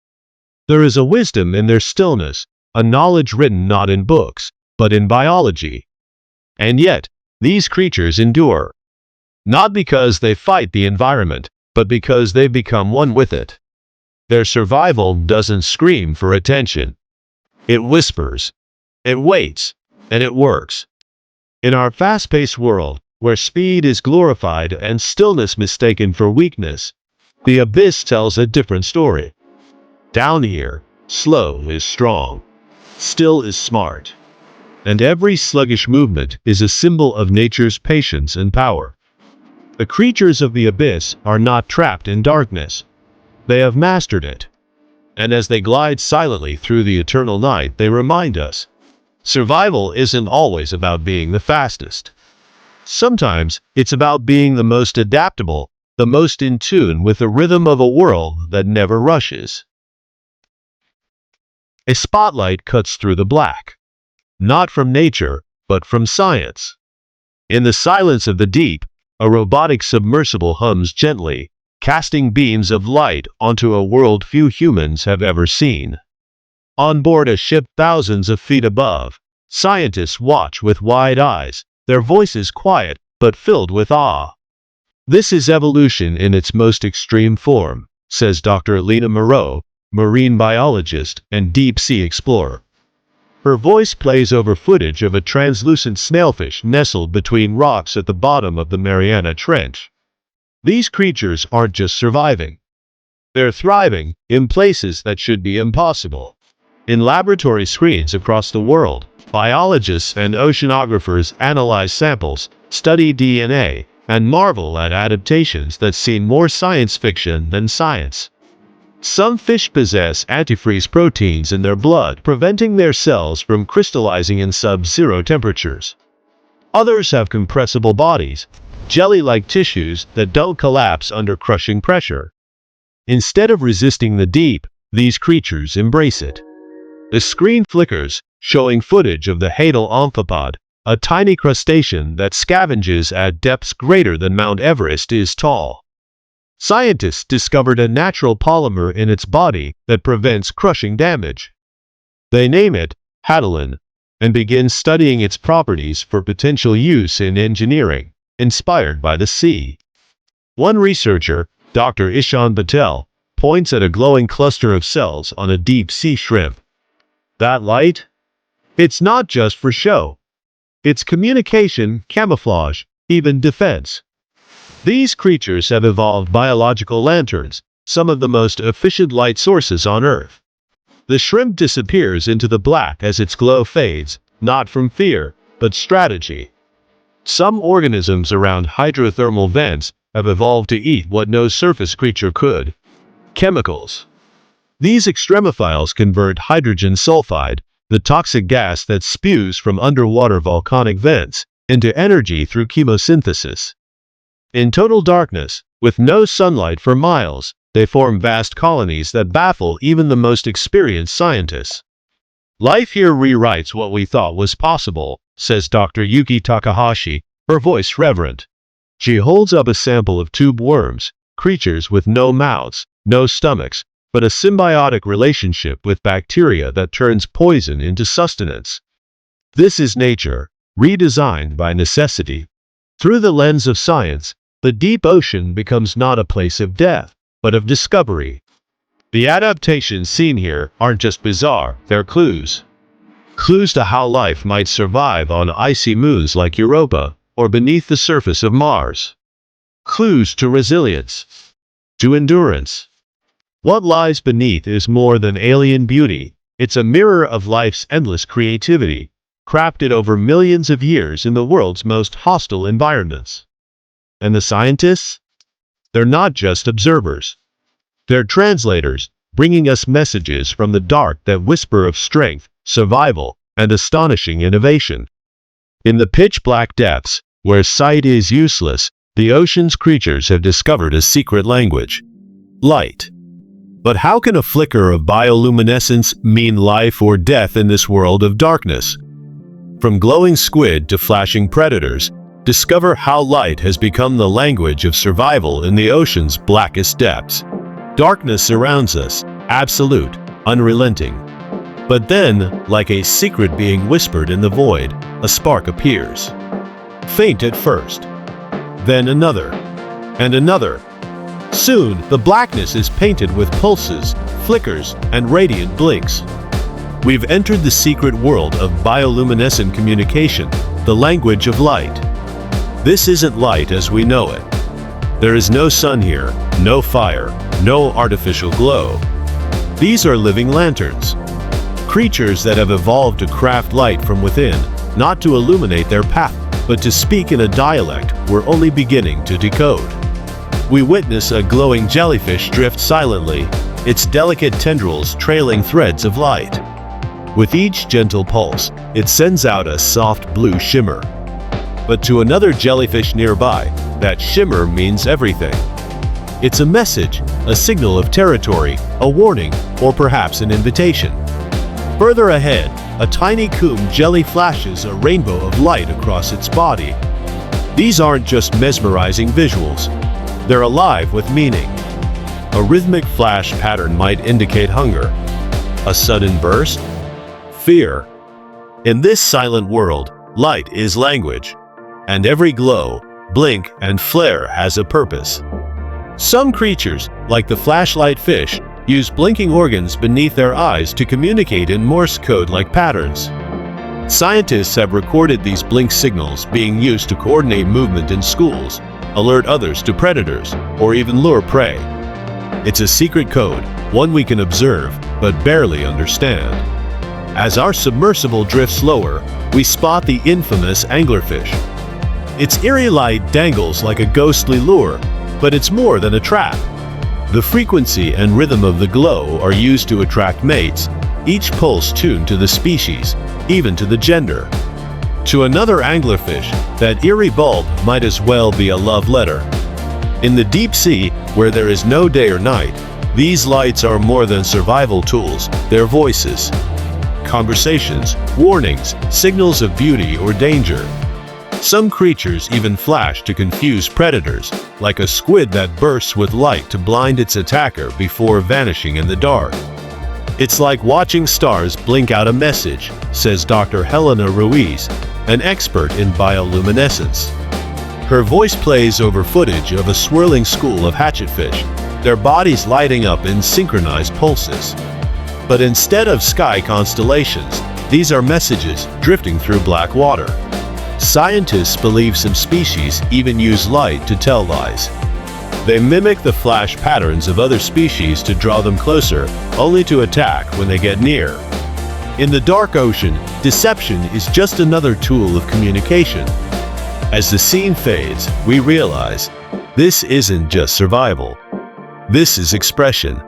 There is a wisdom in their stillness, a knowledge written not in books, but in biology. And yet, these creatures endure. Not because they fight the environment, but because they've become one with it. Their survival doesn't scream for attention. It whispers. It waits. And it works. In our fast-paced world, where speed is glorified and stillness mistaken for weakness, the abyss tells a different story. Down here, slow is strong. Still is smart. And every sluggish movement is a symbol of nature's patience and power. The creatures of the abyss are not trapped in darkness. They have mastered it. And as they glide silently through the eternal night, they remind us, survival isn't always about being the fastest. Sometimes it's about being the most adaptable, the most in tune with the rhythm of a world that never rushes. A spotlight cuts through the black. Not from nature, but from science. In the silence of the deep, a robotic submersible hums gently, casting beams of light onto a world few humans have ever seen. On board a ship thousands of feet above, scientists watch with wide eyes, their voices quiet but filled with awe. This is evolution in its most extreme form, says Dr. Lena Moreau, marine biologist and deep-sea explorer. Her voice plays over footage of a translucent snailfish nestled between rocks at the bottom of the Mariana Trench. These creatures aren't just surviving. They're thriving in places that should be impossible. In laboratory screens across the world, biologists and oceanographers analyze samples, study DNA, and marvel at adaptations that seem more science fiction than science. Some fish possess antifreeze proteins in their blood, preventing their cells from crystallizing in sub-zero temperatures. Others have compressible bodies, jelly-like tissues that don't collapse under crushing pressure. Instead of resisting the deep, these creatures embrace it. The screen flickers, showing footage of the hadal amphipod, a tiny crustacean that scavenges at depths greater than Mount Everest is tall. Scientists discovered a natural polymer in its body that prevents crushing damage. They name it hadalin and begin studying its properties for potential use in engineering, inspired by the sea. One researcher, Dr. Ishan Patel, points at a glowing cluster of cells on a deep-sea shrimp. That light? It's not just for show. It's communication, camouflage, even defense. These creatures have evolved biological lanterns, some of the most efficient light sources on Earth. The shrimp disappears into the black as its glow fades, not from fear, but strategy. Some organisms around hydrothermal vents have evolved to eat what no surface creature could: chemicals. These extremophiles convert hydrogen sulfide, the toxic gas that spews from underwater volcanic vents, into energy through chemosynthesis. In total darkness, with no sunlight for miles, they form vast colonies that baffle even the most experienced scientists. Life here rewrites what we thought was possible, says Dr. Yuki Takahashi, her voice reverent. She holds up a sample of tube worms, creatures with no mouths, no stomachs, but a symbiotic relationship with bacteria that turns poison into sustenance. This is nature, redesigned by necessity. Through the lens of science, the deep ocean becomes not a place of death, but of discovery. The adaptations seen here aren't just bizarre, they're clues. Clues to how life might survive on icy moons like Europa, or beneath the surface of Mars. Clues to resilience, to endurance. What lies beneath is more than alien beauty, it's a mirror of life's endless creativity, crafted over millions of years in the world's most hostile environments. And the scientists? They're not just observers. They're translators, bringing us messages from the dark that whisper of strength, survival, and astonishing innovation. In the pitch-black depths, where sight is useless, the ocean's creatures have discovered a secret language: light. But how can a flicker of bioluminescence mean life or death in this world of darkness? From glowing squid to flashing predators, discover how light has become the language of survival in the ocean's blackest depths. Darkness surrounds us, absolute, unrelenting. But then, like a secret being whispered in the void, a spark appears. Faint at first, then another, and another. Soon, the blackness is painted with pulses, flickers, and radiant blinks. We've entered the secret world of bioluminescent communication, the language of light. This isn't light as we know it. There is no sun here, no fire, no artificial glow. These are living lanterns. Creatures that have evolved to craft light from within, not to illuminate their path. but to speak in a dialect we're only beginning to decode. We witness a glowing jellyfish drift silently, its delicate tendrils trailing threads of light. With each gentle pulse, it sends out a soft blue shimmer. But to another jellyfish nearby, that shimmer means everything. It's a message, a signal of territory, a warning, or perhaps an invitation. Further ahead, a tiny comb jelly flashes a rainbow of light across its body. These aren't just mesmerizing visuals. They're alive with meaning. A rhythmic flash pattern might indicate hunger. A sudden burst? Fear. In this silent world, light is language. And every glow, blink, and flare has a purpose. Some creatures, like the flashlight fish, use blinking organs beneath their eyes to communicate in Morse code-like patterns. Scientists have recorded these blink signals being used to coordinate movement in schools, alert others to predators, or even lure prey. It's a secret code, one we can observe, but barely understand. As our submersible drifts lower, we spot the infamous anglerfish. Its eerie light dangles like a ghostly lure, but it's more than a trap. The frequency and rhythm of the glow are used to attract mates, each pulse tuned to the species, even to the gender. To another anglerfish, that eerie bulb might as well be a love letter. In the deep sea, where there is no day or night, these lights are more than survival tools, they're voices. Conversations, warnings, signals of beauty or danger. Some creatures even flash to confuse predators, like a squid that bursts with light to blind its attacker before vanishing in the dark. It's like watching stars blink out a message, says Dr. Helena Ruiz, an expert in bioluminescence. Her voice plays over footage of a swirling school of hatchetfish, their bodies lighting up in synchronized pulses. But instead of sky constellations, these are messages drifting through black water. Scientists believe some species even use light to tell lies. They mimic the flash patterns of other species to draw them closer, only to attack when they get near. In the dark ocean, deception is just another tool of communication. As the scene fades, we realize this isn't just survival. This is expression,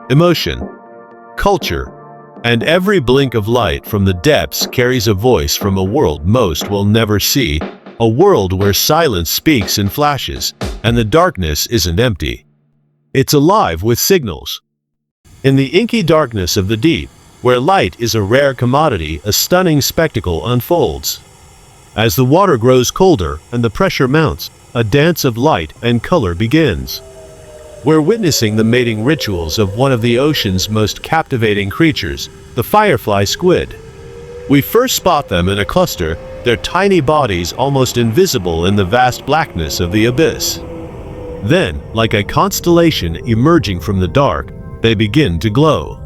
emotion, culture. And every blink of light from the depths carries a voice from a world most will never see, a world where silence speaks in flashes, and the darkness isn't empty. It's alive with signals. In the inky darkness of the deep, where light is a rare commodity, a stunning spectacle unfolds. As the water grows colder and the pressure mounts, a dance of light and color begins. We're witnessing the mating rituals of one of the ocean's most captivating creatures, the firefly squid. We first spot them in a cluster, their tiny bodies almost invisible in the vast blackness of the abyss. Then, like a constellation emerging from the dark, they begin to glow.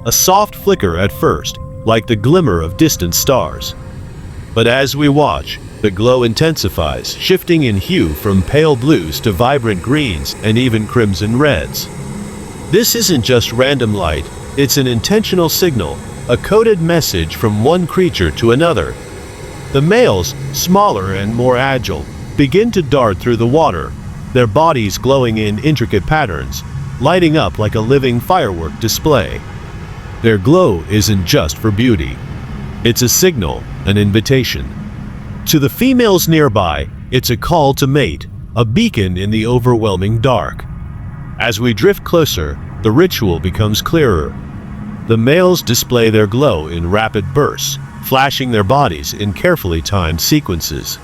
A soft flicker at first, like the glimmer of distant stars. But as we watch, the glow intensifies, shifting in hue from pale blues to vibrant greens and even crimson reds. This isn't just random light, it's an intentional signal, a coded message from one creature to another. The males, smaller and more agile, begin to dart through the water, their bodies glowing in intricate patterns, lighting up like a living firework display. Their glow isn't just for beauty. It's a signal, an invitation. To the females nearby, it's a call to mate, a beacon in the overwhelming dark. As we drift closer, the ritual becomes clearer. The males display their glow in rapid bursts, flashing their bodies in carefully timed sequences.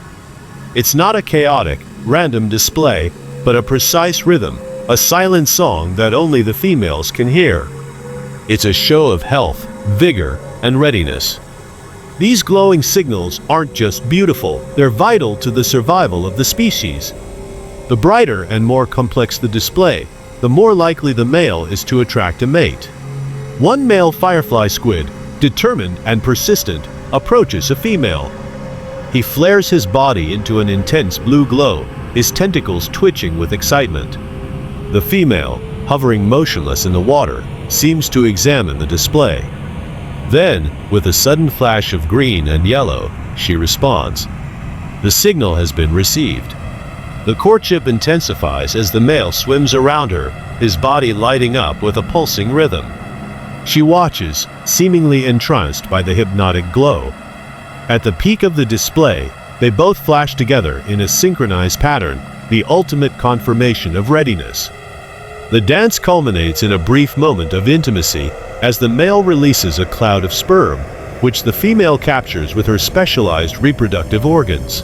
It's not a chaotic, random display, but a precise rhythm, a silent song that only the females can hear. It's a show of health, vigor, and readiness. These glowing signals aren't just beautiful, they're vital to the survival of the species. The brighter and more complex the display, the more likely the male is to attract a mate. One male firefly squid, determined and persistent, approaches a female. He flares his body into an intense blue glow, his tentacles twitching with excitement. The female, hovering motionless in the water, seems to examine the display. Then, with a sudden flash of green and yellow, she responds. The signal has been received. The courtship intensifies as the male swims around her, his body lighting up with a pulsing rhythm. She watches, seemingly entranced by the hypnotic glow. At the peak of the display, they both flash together in a synchronized pattern, the ultimate confirmation of readiness. The dance culminates in a brief moment of intimacy as the male releases a cloud of sperm, which the female captures with her specialized reproductive organs.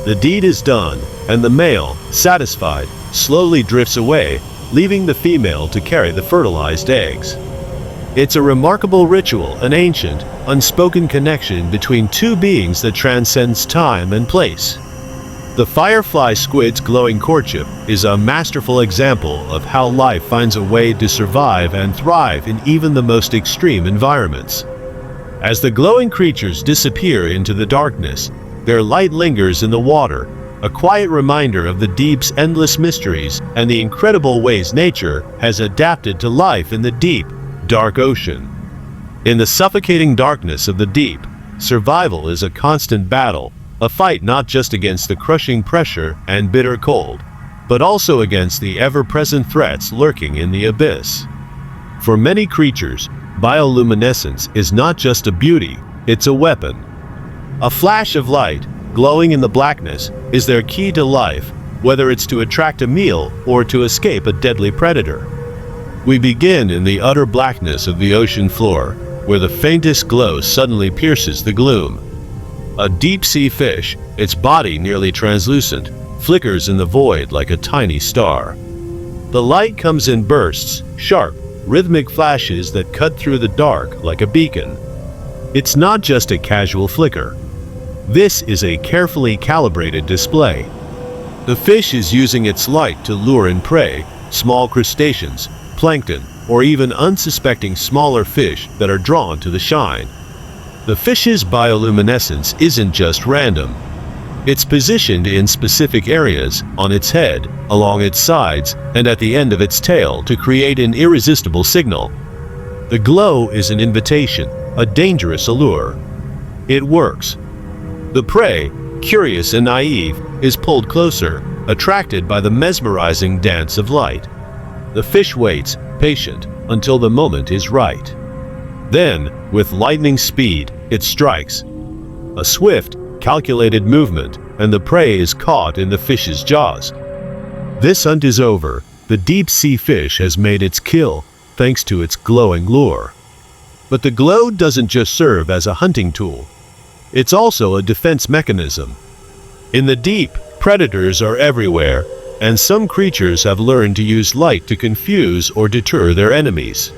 The deed is done, and the male, satisfied, slowly drifts away, leaving the female to carry the fertilized eggs. It's a remarkable ritual, an ancient, unspoken connection between two beings that transcends time and place. The firefly squid's glowing courtship is a masterful example of how life finds a way to survive and thrive in even the most extreme environments. As the glowing creatures disappear into the darkness, their light lingers in the water, a quiet reminder of the deep's endless mysteries and the incredible ways nature has adapted to life in the deep, dark ocean. In the suffocating darkness of the deep, survival is a constant battle, a fight not just against the crushing pressure and bitter cold, but also against the ever-present threats lurking in the abyss. For many creatures, bioluminescence is not just a beauty, it's a weapon. A flash of light, glowing in the blackness, is their key to life, whether it's to attract a meal or to escape a deadly predator. We begin in the utter blackness of the ocean floor, where the faintest glow suddenly pierces the gloom. A deep-sea fish, its body nearly translucent, flickers in the void like a tiny star. The light comes in bursts, sharp, rhythmic flashes that cut through the dark like a beacon. It's not just a casual flicker. This is a carefully calibrated display. The fish is using its light to lure in prey, small crustaceans, plankton, or even unsuspecting smaller fish that are drawn to the shine. The fish's bioluminescence isn't just random. It's positioned in specific areas, on its head, along its sides, and at the end of its tail to create an irresistible signal. The glow is an invitation, a dangerous allure. It works. The prey, curious and naive, is pulled closer, attracted by the mesmerizing dance of light. The fish waits, patient, until the moment is right. Then, with lightning speed, it strikes. A swift, calculated movement, and the prey is caught in the fish's jaws. This hunt is over. The deep-sea fish has made its kill, thanks to its glowing lure. But the glow doesn't just serve as a hunting tool. It's also a defense mechanism. In the deep, predators are everywhere, and some creatures have learned to use light to confuse or deter their enemies.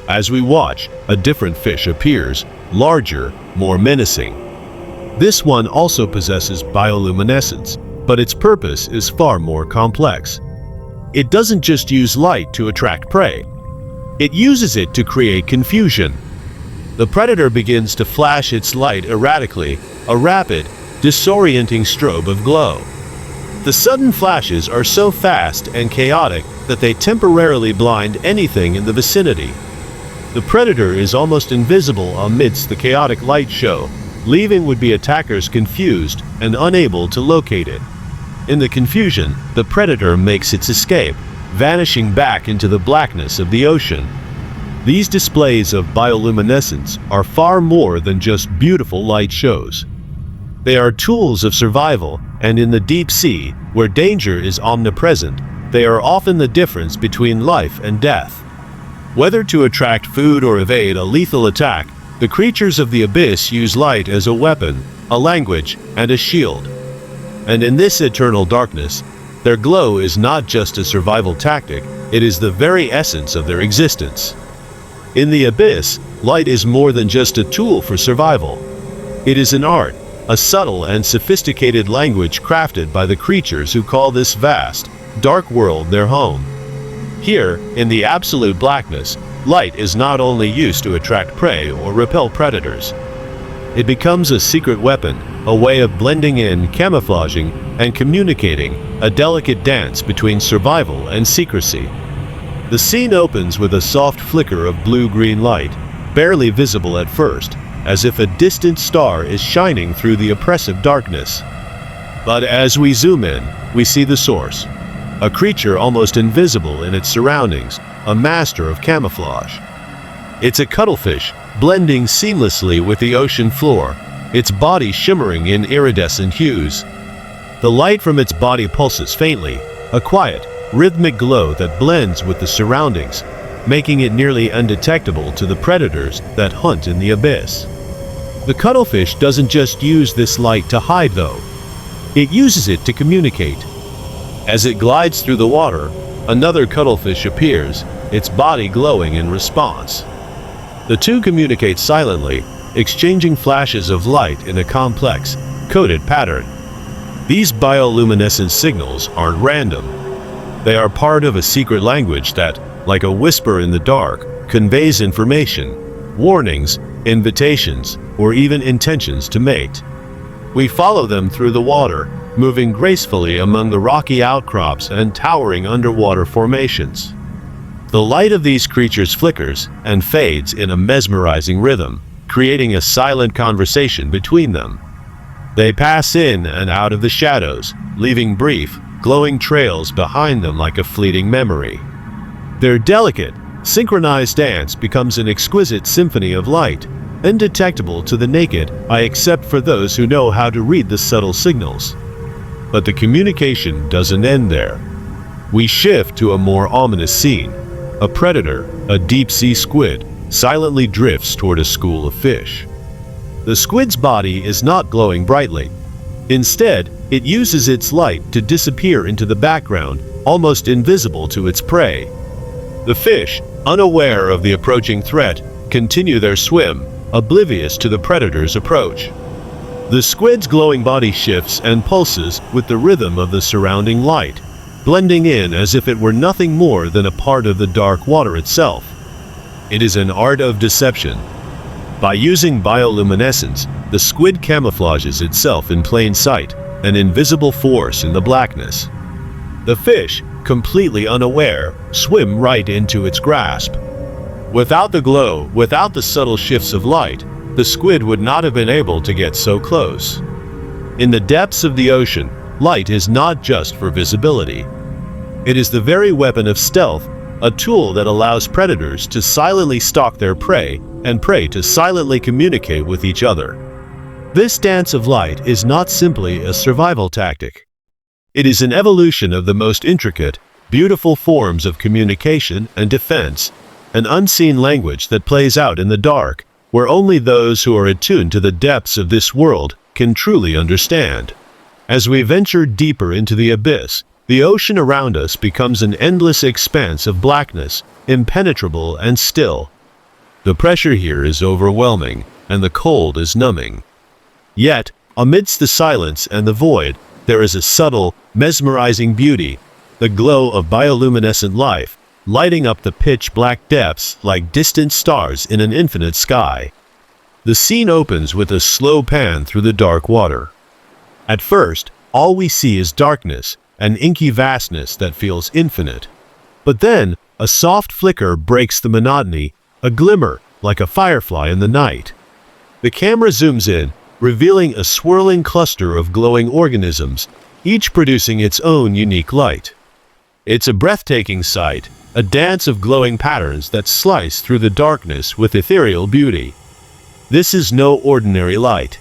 As we watch, a different fish appears, larger, more menacing. This one also possesses bioluminescence, but its purpose is far more complex. It doesn't just use light to attract prey. It uses it to create confusion. The predator begins to flash its light erratically, a rapid, disorienting strobe of glow. The sudden flashes are so fast and chaotic that they temporarily blind anything in the vicinity. The predator is almost invisible amidst the chaotic light show, leaving would-be attackers confused and unable to locate it. In the confusion, the predator makes its escape, vanishing back into the blackness of the ocean. These displays of bioluminescence are far more than just beautiful light shows. They are tools of survival, and in the deep sea, where danger is omnipresent, they are often the difference between life and death. Whether to attract food or evade a lethal attack, the creatures of the abyss use light as a weapon, a language, and a shield. And in this eternal darkness, their glow is not just a survival tactic, it is the very essence of their existence. In the abyss, light is more than just a tool for survival. It is an art, a subtle and sophisticated language crafted by the creatures who call this vast, dark world their home. Here, in the absolute blackness, light is not only used to attract prey or repel predators. It becomes a secret weapon, a way of blending in, camouflaging, and communicating, a delicate dance between survival and secrecy. The scene opens with a soft flicker of blue-green light, barely visible at first, as if a distant star is shining through the oppressive darkness. But as we zoom in, we see the source. A creature almost invisible in its surroundings, a master of camouflage. It's a cuttlefish, blending seamlessly with the ocean floor, its body shimmering in iridescent hues. The light from its body pulses faintly, a quiet, rhythmic glow that blends with the surroundings, making it nearly undetectable to the predators that hunt in the abyss. The cuttlefish doesn't just use this light to hide though. It uses it to communicate. As it glides through the water, another cuttlefish appears, its body glowing in response. The two communicate silently, exchanging flashes of light in a complex, coded pattern. These bioluminescent signals aren't random. They are part of a secret language that, like a whisper in the dark, conveys information, warnings, invitations, or even intentions to mate. We follow them through the water, moving gracefully among the rocky outcrops and towering underwater formations. The light of these creatures flickers and fades in a mesmerizing rhythm, creating a silent conversation between them. They pass in and out of the shadows, leaving brief, glowing trails behind them like a fleeting memory. Their delicate, synchronized dance becomes an exquisite symphony of light, undetectable to the naked eye except for those who know how to read the subtle signals. But the communication doesn't end there. We shift to a more ominous scene. A predator, a deep-sea squid, silently drifts toward a school of fish. The squid's body is not glowing brightly. Instead, it uses its light to disappear into the background, almost invisible to its prey. The fish, unaware of the approaching threat, continue their swim, oblivious to the predator's approach. The squid's glowing body shifts and pulses with the rhythm of the surrounding light, blending in as if it were nothing more than a part of the dark water itself. It is an art of deception. By using bioluminescence, the squid camouflages itself in plain sight, an invisible force in the blackness. The fish, completely unaware, swim right into its grasp. Without the glow, without the subtle shifts of light, the squid would not have been able to get so close. In the depths of the ocean, light is not just for visibility. It is the very weapon of stealth, a tool that allows predators to silently stalk their prey and prey to silently communicate with each other. This dance of light is not simply a survival tactic. It is an evolution of the most intricate, beautiful forms of communication and defense, an unseen language that plays out in the dark, where only those who are attuned to the depths of this world can truly understand. As we venture deeper into the abyss, the ocean around us becomes an endless expanse of blackness, impenetrable and still. The pressure here is overwhelming, and the cold is numbing. Yet, amidst the silence and the void, there is a subtle, mesmerizing beauty, the glow of bioluminescent life, lighting up the pitch-black depths like distant stars in an infinite sky. The scene opens with a slow pan through the dark water. At first, all we see is darkness, an inky vastness that feels infinite. But then, a soft flicker breaks the monotony, a glimmer, like a firefly in the night. The camera zooms in, revealing a swirling cluster of glowing organisms, each producing its own unique light. It's a breathtaking sight, a dance of glowing patterns that slice through the darkness with ethereal beauty. This is no ordinary light.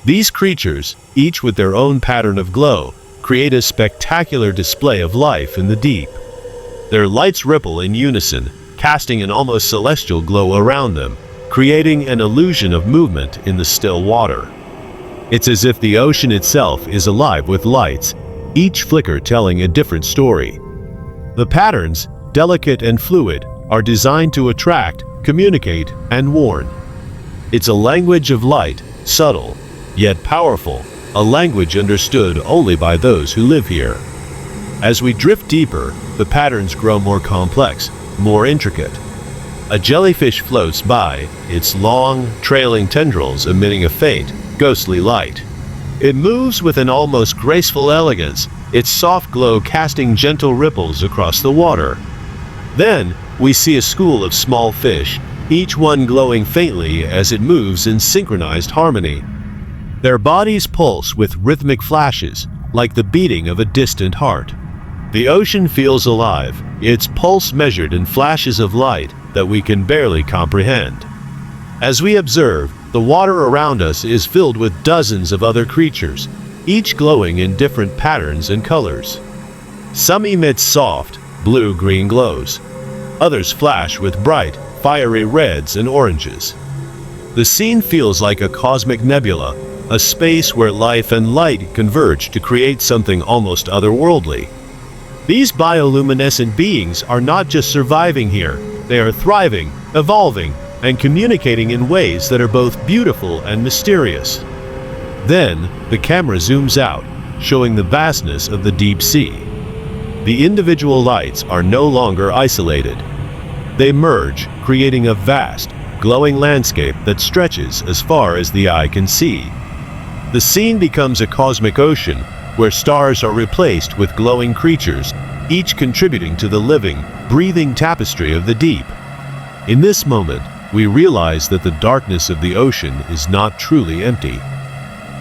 These creatures, each with their own pattern of glow, create a spectacular display of life in the deep. Their lights ripple in unison, casting an almost celestial glow around them, creating an illusion of movement in the still water. It's as if the ocean itself is alive with lights, each flicker telling a different story. The patterns, delicate and fluid, are designed to attract, communicate, and warn. It's a language of light, subtle, yet powerful, a language understood only by those who live here. As we drift deeper, the patterns grow more complex, more intricate. A jellyfish floats by, its long, trailing tendrils emitting a faint, ghostly light. It moves with an almost graceful elegance, its soft glow casting gentle ripples across the water. Then, we see a school of small fish, each one glowing faintly as it moves in synchronized harmony. Their bodies pulse with rhythmic flashes, like the beating of a distant heart. The ocean feels alive, its pulse measured in flashes of light that we can barely comprehend. As we observe, the water around us is filled with dozens of other creatures, each glowing in different patterns and colors. Some emit soft, blue-green glows. Others flash with bright, fiery reds and oranges. The scene feels like a cosmic nebula, a space where life and light converge to create something almost otherworldly. These bioluminescent beings are not just surviving here, they are thriving, evolving, and communicating in ways that are both beautiful and mysterious. Then, the camera zooms out, showing the vastness of the deep sea. The individual lights are no longer isolated. They merge, creating a vast, glowing landscape that stretches as far as the eye can see. The scene becomes a cosmic ocean, where stars are replaced with glowing creatures, each contributing to the living, breathing tapestry of the deep. In this moment, we realize that the darkness of the ocean is not truly empty.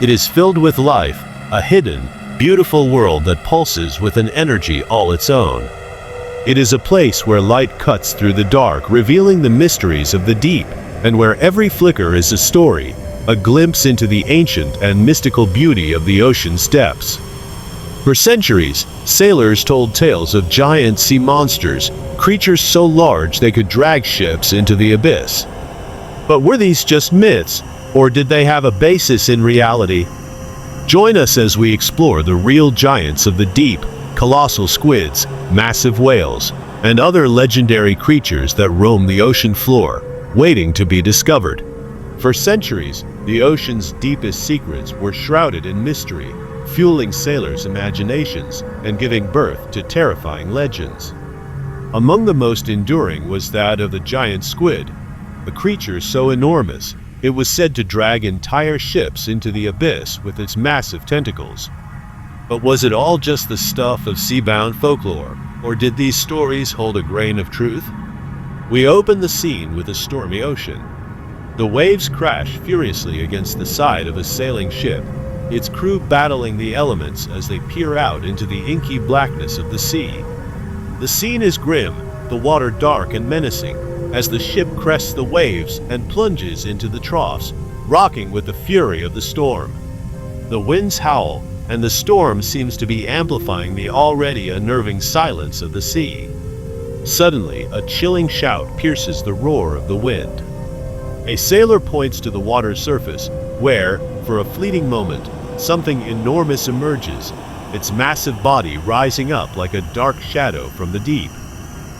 It is filled with life, a hidden, beautiful world that pulses with an energy all its own. It is a place where light cuts through the dark, revealing the mysteries of the deep, and where every flicker is a story, a glimpse into the ancient and mystical beauty of the ocean's depths. For centuries, sailors told tales of giant sea monsters, creatures so large they could drag ships into the abyss. But were these just myths, or did they have a basis in reality? Join us as we explore the real giants of the deep, colossal squids, massive whales, and other legendary creatures that roam the ocean floor, waiting to be discovered. For centuries, the ocean's deepest secrets were shrouded in mystery, fueling sailors' imaginations and giving birth to terrifying legends. Among the most enduring was that of the giant squid, a creature so enormous it was said to drag entire ships into the abyss with its massive tentacles. But was it all just the stuff of sea-bound folklore, or did these stories hold a grain of truth? We open the scene with a stormy ocean. The waves crash furiously against the side of a sailing ship, its crew battling the elements as they peer out into the inky blackness of the sea. The scene is grim, the water dark and menacing, as the ship crests the waves and plunges into the troughs, rocking with the fury of the storm. The winds howl, and the storm seems to be amplifying the already unnerving silence of the sea. Suddenly, a chilling shout pierces the roar of the wind. A sailor points to the water's surface, where, for a fleeting moment, something enormous emerges, its massive body rising up like a dark shadow from the deep.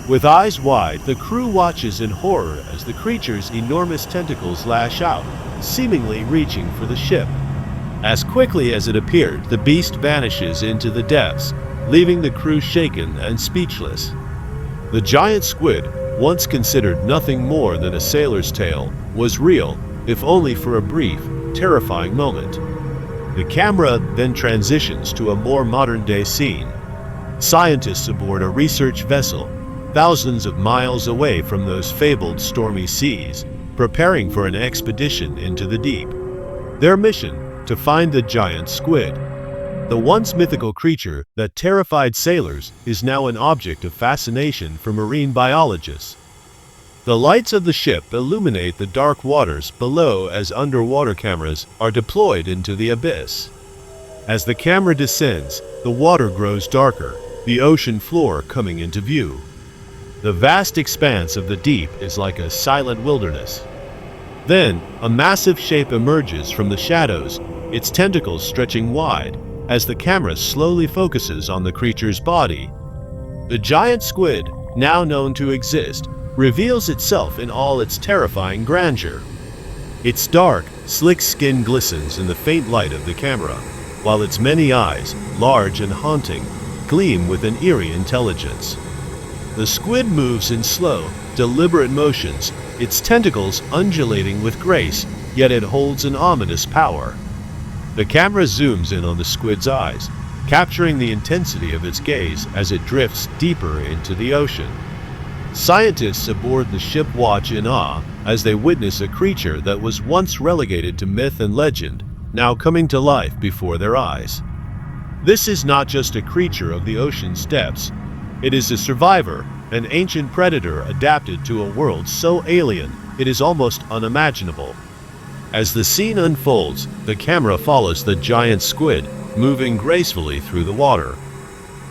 With eyes wide, the crew watches in horror as the creature's enormous tentacles lash out, seemingly reaching for the ship. As quickly as it appeared, the beast vanishes into the depths, leaving the crew shaken and speechless. The giant squid, once considered nothing more than a sailor's tale, was real, if only for a brief, terrifying moment. The camera then transitions to a more modern-day scene. Scientists aboard a research vessel, thousands of miles away from those fabled stormy seas, preparing for an expedition into the deep. Their mission: to find the giant squid. The once mythical creature that terrified sailors is now an object of fascination for marine biologists. The lights of the ship illuminate the dark waters below as underwater cameras are deployed into the abyss. As the camera descends, the water grows darker, the ocean floor coming into view. The vast expanse of the deep is like a silent wilderness. Then, a massive shape emerges from the shadows, its tentacles stretching wide, as the camera slowly focuses on the creature's body. The giant squid, now known to exist, reveals itself in all its terrifying grandeur. Its dark, slick skin glistens in the faint light of the camera, while its many eyes, large and haunting, gleam with an eerie intelligence. The squid moves in slow, deliberate motions, its tentacles undulating with grace, yet it holds an ominous power. The camera zooms in on the squid's eyes, capturing the intensity of its gaze as it drifts deeper into the ocean. Scientists aboard the ship watch in awe as they witness a creature that was once relegated to myth and legend, now coming to life before their eyes. This is not just a creature of the ocean's depths. It is a survivor, an ancient predator adapted to a world so alien it is almost unimaginable. As the scene unfolds, the camera follows the giant squid, moving gracefully through the water.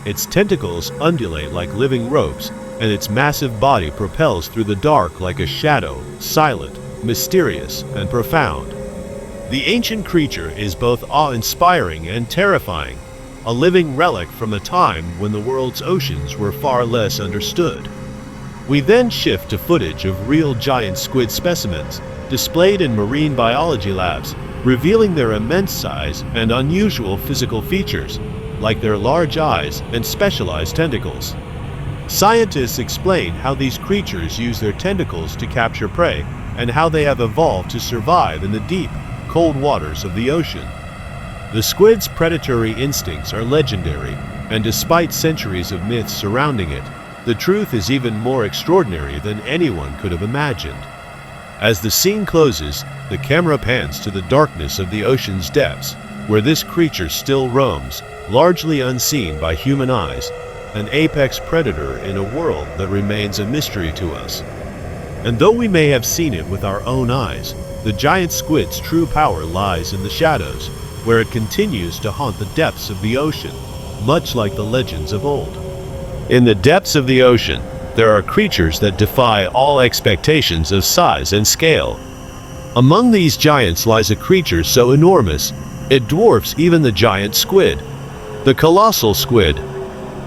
Its tentacles undulate like living ropes, and its massive body propels through the dark like a shadow, silent, mysterious, and profound. The ancient creature is both awe-inspiring and terrifying, a living relic from a time when the world's oceans were far less understood. We then shift to footage of real giant squid specimens, displayed in marine biology labs, revealing their immense size and unusual physical features, like their large eyes and specialized tentacles. Scientists explain how these creatures use their tentacles to capture prey and how they have evolved to survive in the deep, cold waters of the ocean. The squid's predatory instincts are legendary, and despite centuries of myths surrounding it, the truth is even more extraordinary than anyone could have imagined. As the scene closes, the camera pans to the darkness of the ocean's depths, where this creature still roams, largely unseen by human eyes, an apex predator in a world that remains a mystery to us. And though we may have seen it with our own eyes, the giant squid's true power lies in the shadows, where it continues to haunt the depths of the ocean, much like the legends of old. In the depths of the ocean, there are creatures that defy all expectations of size and scale. Among these giants lies a creature so enormous, it dwarfs even the giant squid, the colossal squid.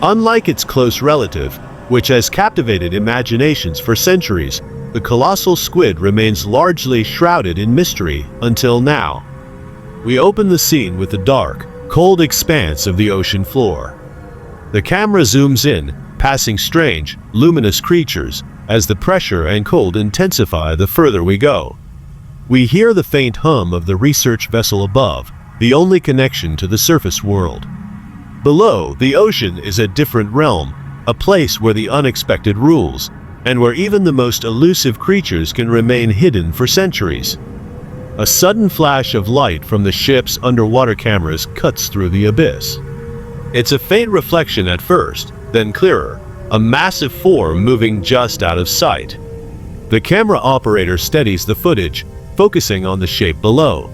Unlike its close relative, which has captivated imaginations for centuries, the colossal squid remains largely shrouded in mystery until now. We open the scene with the dark, cold expanse of the ocean floor. The camera zooms in, passing strange, luminous creatures, as the pressure and cold intensify the further we go. We hear the faint hum of the research vessel above, the only connection to the surface world. Below, the ocean is a different realm, a place where the unexpected rules, and where even the most elusive creatures can remain hidden for centuries. A sudden flash of light from the ship's underwater cameras cuts through the abyss. It's a faint reflection at first, then clearer, a massive form moving just out of sight. The camera operator steadies the footage, focusing on the shape below.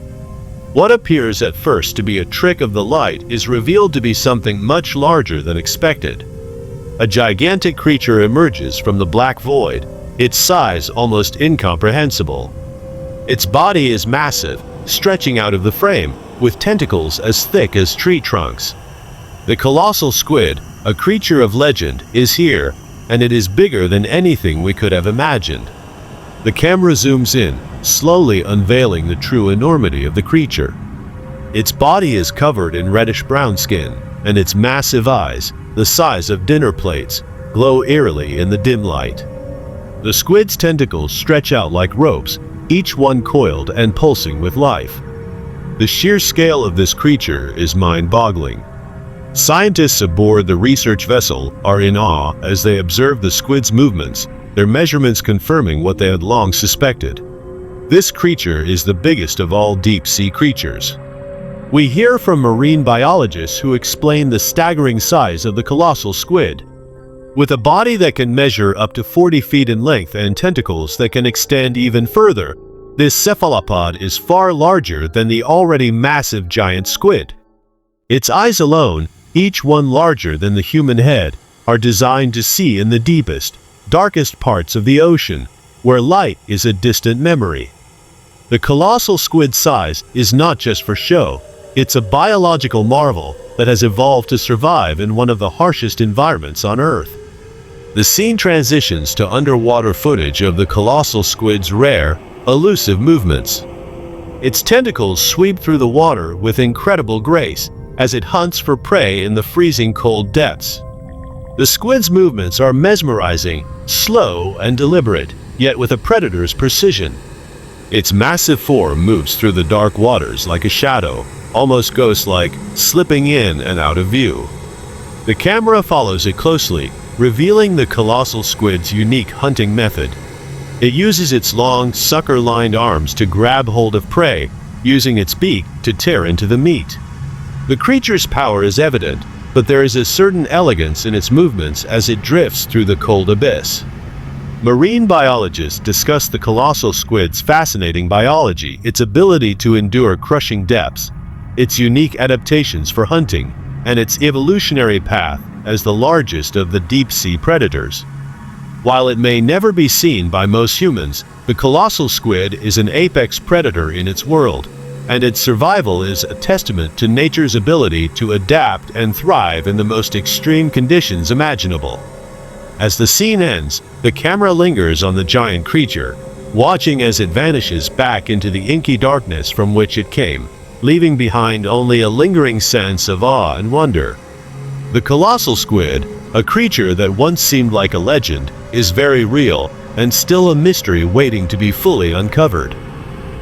What appears at first to be a trick of the light is revealed to be something much larger than expected. A gigantic creature emerges from the black void, its size almost incomprehensible. Its body is massive, stretching out of the frame, with tentacles as thick as tree trunks. The colossal squid, a creature of legend, is here, and it is bigger than anything we could have imagined. The camera zooms in, slowly unveiling the true enormity of the creature. Its body is covered in reddish-brown skin, and its massive eyes, the size of dinner plates, glow eerily in the dim light. The squid's tentacles stretch out like ropes, each one coiled and pulsing with life. The sheer scale of this creature is mind-boggling. Scientists aboard the research vessel are in awe as they observe the squid's movements, their measurements confirming what they had long suspected. This creature is the biggest of all deep-sea creatures. We hear from marine biologists who explain the staggering size of the colossal squid. With a body that can measure up to 40 feet in length and tentacles that can extend even further, this cephalopod is far larger than the already massive giant squid. Its eyes alone, each one larger than the human head, are designed to see in the deepest, darkest parts of the ocean, where light is a distant memory. The colossal squid's size is not just for show, it's a biological marvel that has evolved to survive in one of the harshest environments on Earth. The scene transitions to underwater footage of the colossal squid's rare, elusive movements. Its tentacles sweep through the water with incredible grace as it hunts for prey in the freezing cold depths. The squid's movements are mesmerizing, slow and deliberate, yet with a predator's precision. Its massive form moves through the dark waters like a shadow, almost ghost-like, slipping in and out of view. The camera follows it closely, revealing the colossal squid's unique hunting method. It uses its long, sucker-lined arms to grab hold of prey, using its beak to tear into the meat. The creature's power is evident, but there is a certain elegance in its movements as it drifts through the cold abyss. Marine biologists discuss the colossal squid's fascinating biology, its ability to endure crushing depths, its unique adaptations for hunting, and its evolutionary path as the largest of the deep-sea predators. While it may never be seen by most humans, the colossal squid is an apex predator in its world, and its survival is a testament to nature's ability to adapt and thrive in the most extreme conditions imaginable. As the scene ends, the camera lingers on the giant creature, watching as it vanishes back into the inky darkness from which it came, leaving behind only a lingering sense of awe and wonder. The colossal squid, a creature that once seemed like a legend, is very real and still a mystery waiting to be fully uncovered.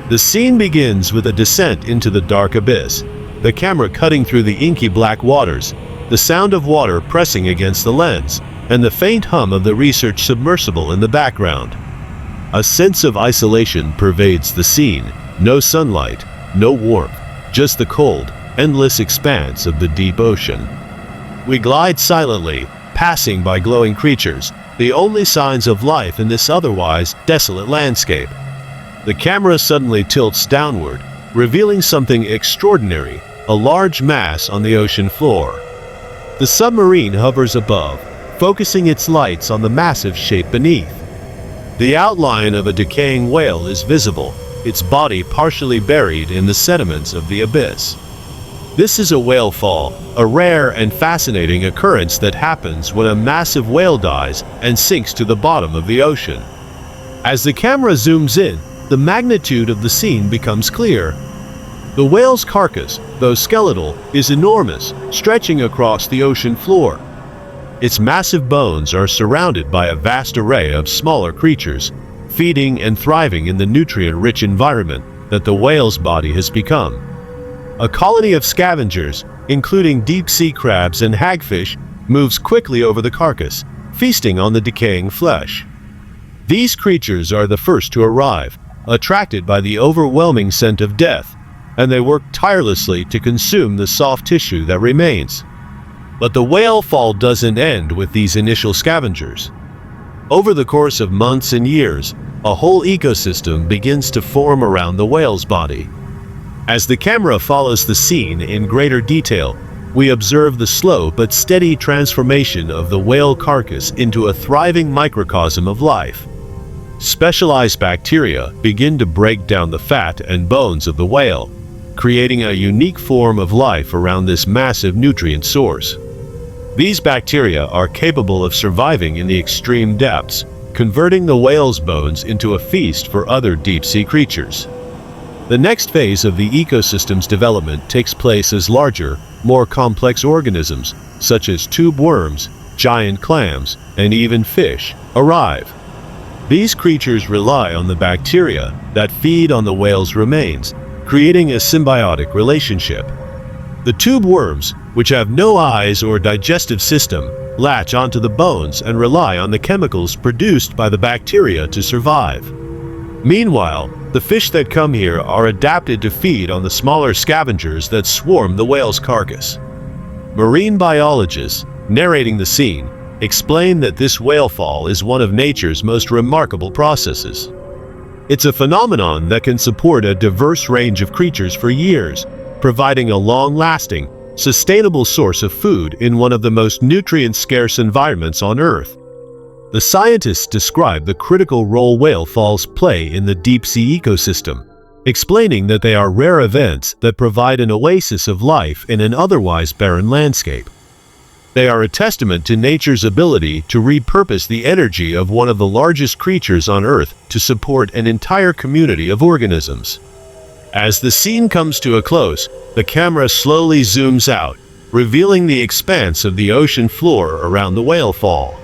The scene begins with a descent into the dark abyss, the camera cutting through the inky black waters, the sound of water pressing against the lens, and the faint hum of the research submersible in the background. A sense of isolation pervades the scene. No sunlight, no warmth, just the cold, endless expanse of the deep ocean. We glide silently, passing by glowing creatures, the only signs of life in this otherwise desolate landscape. The camera suddenly tilts downward, revealing something extraordinary, a large mass on the ocean floor. The submarine hovers above, focusing its lights on the massive shape beneath. The outline of a decaying whale is visible, its body partially buried in the sediments of the abyss. This is a whale fall, a rare and fascinating occurrence that happens when a massive whale dies and sinks to the bottom of the ocean. As the camera zooms in, the magnitude of the scene becomes clear. The whale's carcass, though skeletal, is enormous, stretching across the ocean floor. Its massive bones are surrounded by a vast array of smaller creatures, feeding and thriving in the nutrient-rich environment that the whale's body has become. A colony of scavengers, including deep-sea crabs and hagfish, moves quickly over the carcass, feasting on the decaying flesh. These creatures are the first to arrive, attracted by the overwhelming scent of death, and they work tirelessly to consume the soft tissue that remains. But the whale fall doesn't end with these initial scavengers. Over the course of months and years, a whole ecosystem begins to form around the whale's body. As the camera follows the scene in greater detail, we observe the slow but steady transformation of the whale carcass into a thriving microcosm of life. Specialized bacteria begin to break down the fat and bones of the whale, creating a unique form of life around this massive nutrient source. These bacteria are capable of surviving in the extreme depths, converting the whale's bones into a feast for other deep-sea creatures. The next phase of the ecosystem's development takes place as larger, more complex organisms, such as tube worms, giant clams, and even fish, arrive. These creatures rely on the bacteria that feed on the whale's remains, creating a symbiotic relationship. The tube worms, which have no eyes or digestive system, latch onto the bones and rely on the chemicals produced by the bacteria to survive. Meanwhile, the fish that come here are adapted to feed on the smaller scavengers that swarm the whale's carcass. Marine biologists, narrating the scene, explain that this whale fall is one of nature's most remarkable processes. It's a phenomenon that can support a diverse range of creatures for years, providing a long-lasting, sustainable source of food in one of the most nutrient-scarce environments on Earth. The scientists describe the critical role whale falls play in the deep-sea ecosystem, explaining that they are rare events that provide an oasis of life in an otherwise barren landscape. They are a testament to nature's ability to repurpose the energy of one of the largest creatures on Earth to support an entire community of organisms. As the scene comes to a close, the camera slowly zooms out, revealing the expanse of the ocean floor around the whale fall.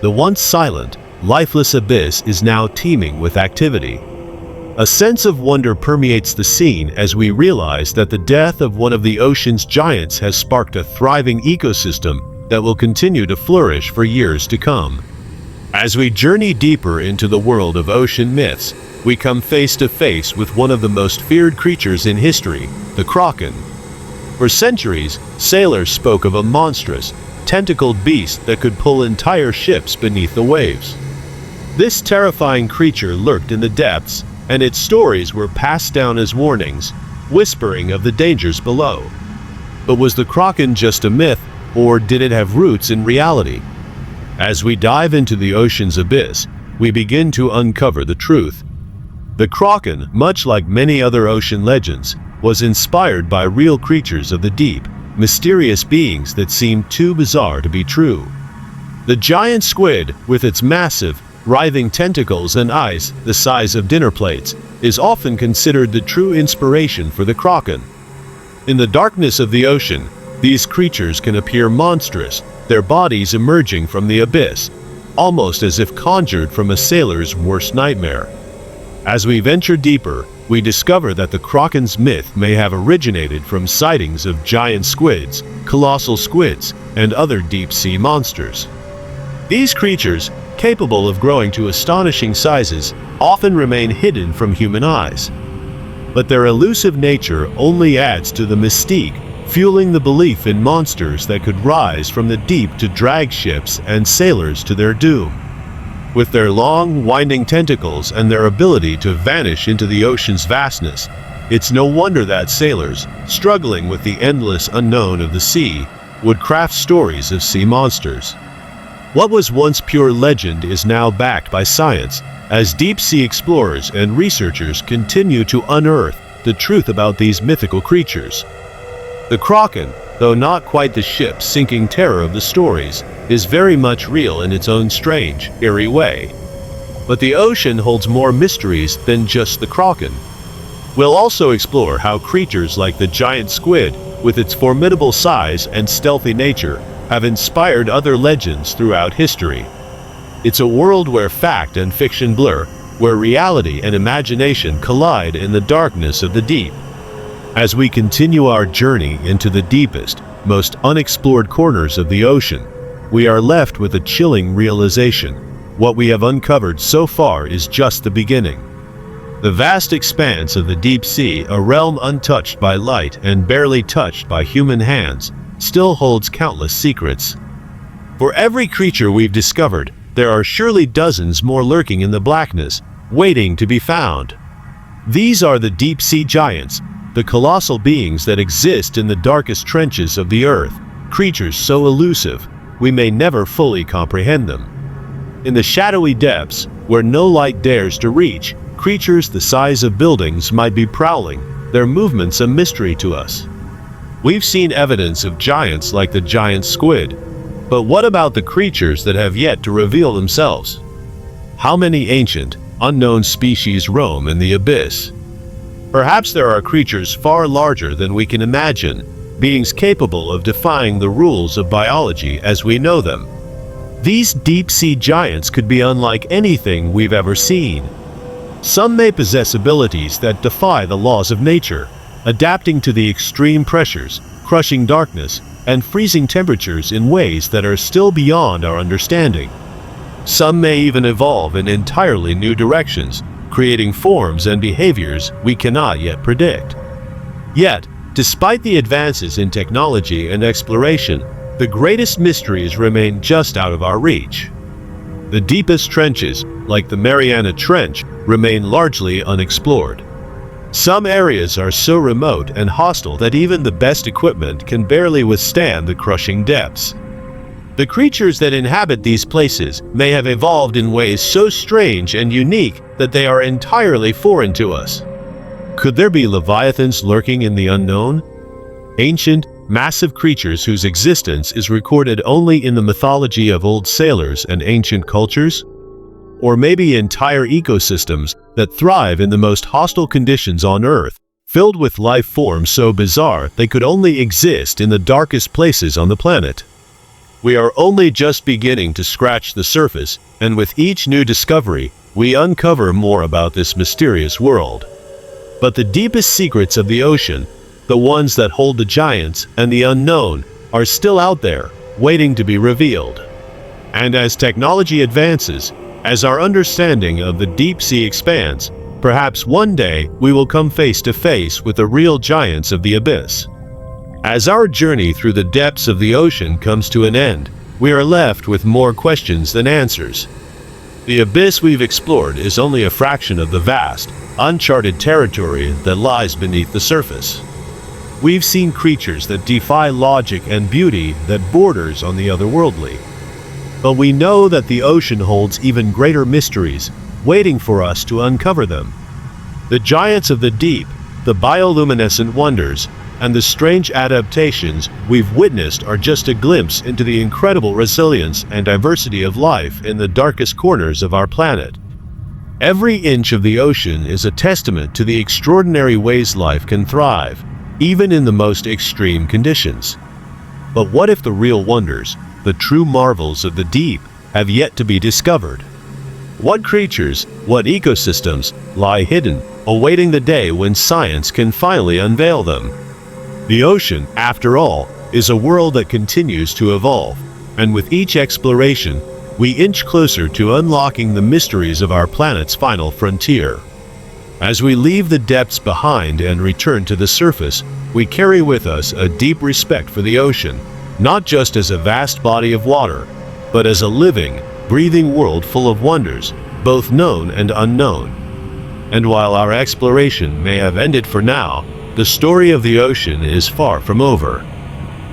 The once silent, lifeless abyss is now teeming with activity. A sense of wonder permeates the scene as we realize that the death of one of the ocean's giants has sparked a thriving ecosystem that will continue to flourish for years to come. As we journey deeper into the world of ocean myths, we come face to face with one of the most feared creatures in history, the kraken. For centuries, sailors spoke of a monstrous, tentacled beast that could pull entire ships beneath the waves. This terrifying creature lurked in the depths, and its stories were passed down as warnings, whispering of the dangers below. But was the kraken just a myth, or did it have roots in reality? As we dive into the ocean's abyss, we begin to uncover the truth. The kraken, much like many other ocean legends, was inspired by real creatures of the deep, mysterious beings that seemed too bizarre to be true. The giant squid, with its massive, writhing tentacles and eyes the size of dinner plates, is often considered the true inspiration for the kraken. In the darkness of the ocean, these creatures can appear monstrous, their bodies emerging from the abyss, almost as if conjured from a sailor's worst nightmare. As we venture deeper, we discover that the kraken's myth may have originated from sightings of giant squids, colossal squids, and other deep-sea monsters. These creatures, capable of growing to astonishing sizes, often remain hidden from human eyes. But their elusive nature only adds to the mystique, fueling the belief in monsters that could rise from the deep to drag ships and sailors to their doom. With their long, winding tentacles and their ability to vanish into the ocean's vastness, it's no wonder that sailors, struggling with the endless unknown of the sea, would craft stories of sea monsters. What was once pure legend is now backed by science, as deep-sea explorers and researchers continue to unearth the truth about these mythical creatures. The kraken, though not quite the ship-sinking terror of the stories, is very much real in its own strange, eerie way. But the ocean holds more mysteries than just the kraken. We'll also explore how creatures like the giant squid, with its formidable size and stealthy nature, have inspired other legends throughout history. It's a world where fact and fiction blur, where reality and imagination collide in the darkness of the deep. As we continue our journey into the deepest, most unexplored corners of the ocean, we are left with a chilling realization. What we have uncovered so far is just the beginning. The vast expanse of the deep sea, a realm untouched by light and barely touched by human hands, still holds countless secrets. For every creature we've discovered, there are surely dozens more lurking in the blackness, waiting to be found. These are the deep-sea giants, the colossal beings that exist in the darkest trenches of the earth, creatures so elusive, we may never fully comprehend them. In the shadowy depths, where no light dares to reach, creatures the size of buildings might be prowling, their movements a mystery to us. We've seen evidence of giants like the giant squid, but what about the creatures that have yet to reveal themselves? How many ancient, unknown species roam in the abyss? Perhaps there are creatures far larger than we can imagine, beings capable of defying the rules of biology as we know them. These deep-sea giants could be unlike anything we've ever seen. Some may possess abilities that defy the laws of nature, adapting to the extreme pressures, crushing darkness, and freezing temperatures in ways that are still beyond our understanding. Some may even evolve in entirely new directions, creating forms and behaviors we cannot yet predict. Yet, despite the advances in technology and exploration, the greatest mysteries remain just out of our reach. The deepest trenches, like the Mariana Trench, remain largely unexplored. Some areas are so remote and hostile that even the best equipment can barely withstand the crushing depths. The creatures that inhabit these places may have evolved in ways so strange and unique that they are entirely foreign to us. Could there be leviathans lurking in the unknown? Ancient, massive creatures whose existence is recorded only in the mythology of old sailors and ancient cultures? Or maybe entire ecosystems that thrive in the most hostile conditions on Earth, filled with life forms so bizarre they could only exist in the darkest places on the planet. We are only just beginning to scratch the surface, and with each new discovery, we uncover more about this mysterious world. But the deepest secrets of the ocean, the ones that hold the giants and the unknown, are still out there, waiting to be revealed. And as technology advances, as our understanding of the deep sea expands, perhaps one day we will come face to face with the real giants of the abyss. As our journey through the depths of the ocean comes to an end, we are left with more questions than answers. The abyss we've explored is only a fraction of the vast, uncharted territory that lies beneath the surface. We've seen creatures that defy logic and beauty that borders on the otherworldly. But we know that the ocean holds even greater mysteries, waiting for us to uncover them. The giants of the deep, the bioluminescent wonders, and the strange adaptations we've witnessed are just a glimpse into the incredible resilience and diversity of life in the darkest corners of our planet. Every inch of the ocean is a testament to the extraordinary ways life can thrive, even in the most extreme conditions. But what if the real wonders, the true marvels of the deep, have yet to be discovered? What creatures, what ecosystems, lie hidden, awaiting the day when science can finally unveil them? The ocean, after all, is a world that continues to evolve, and with each exploration, we inch closer to unlocking the mysteries of our planet's final frontier. As we leave the depths behind and return to the surface, we carry with us a deep respect for the ocean, not just as a vast body of water, but as a living, breathing world full of wonders, both known and unknown. And while our exploration may have ended for now, the story of the ocean is far from over.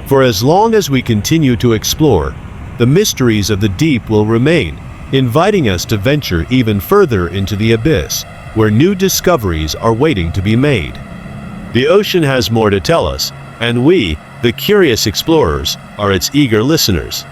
For as long as we continue to explore, the mysteries of the deep will remain, inviting us to venture even further into the abyss, where new discoveries are waiting to be made. The ocean has more to tell us, and we, the curious explorers, are its eager listeners.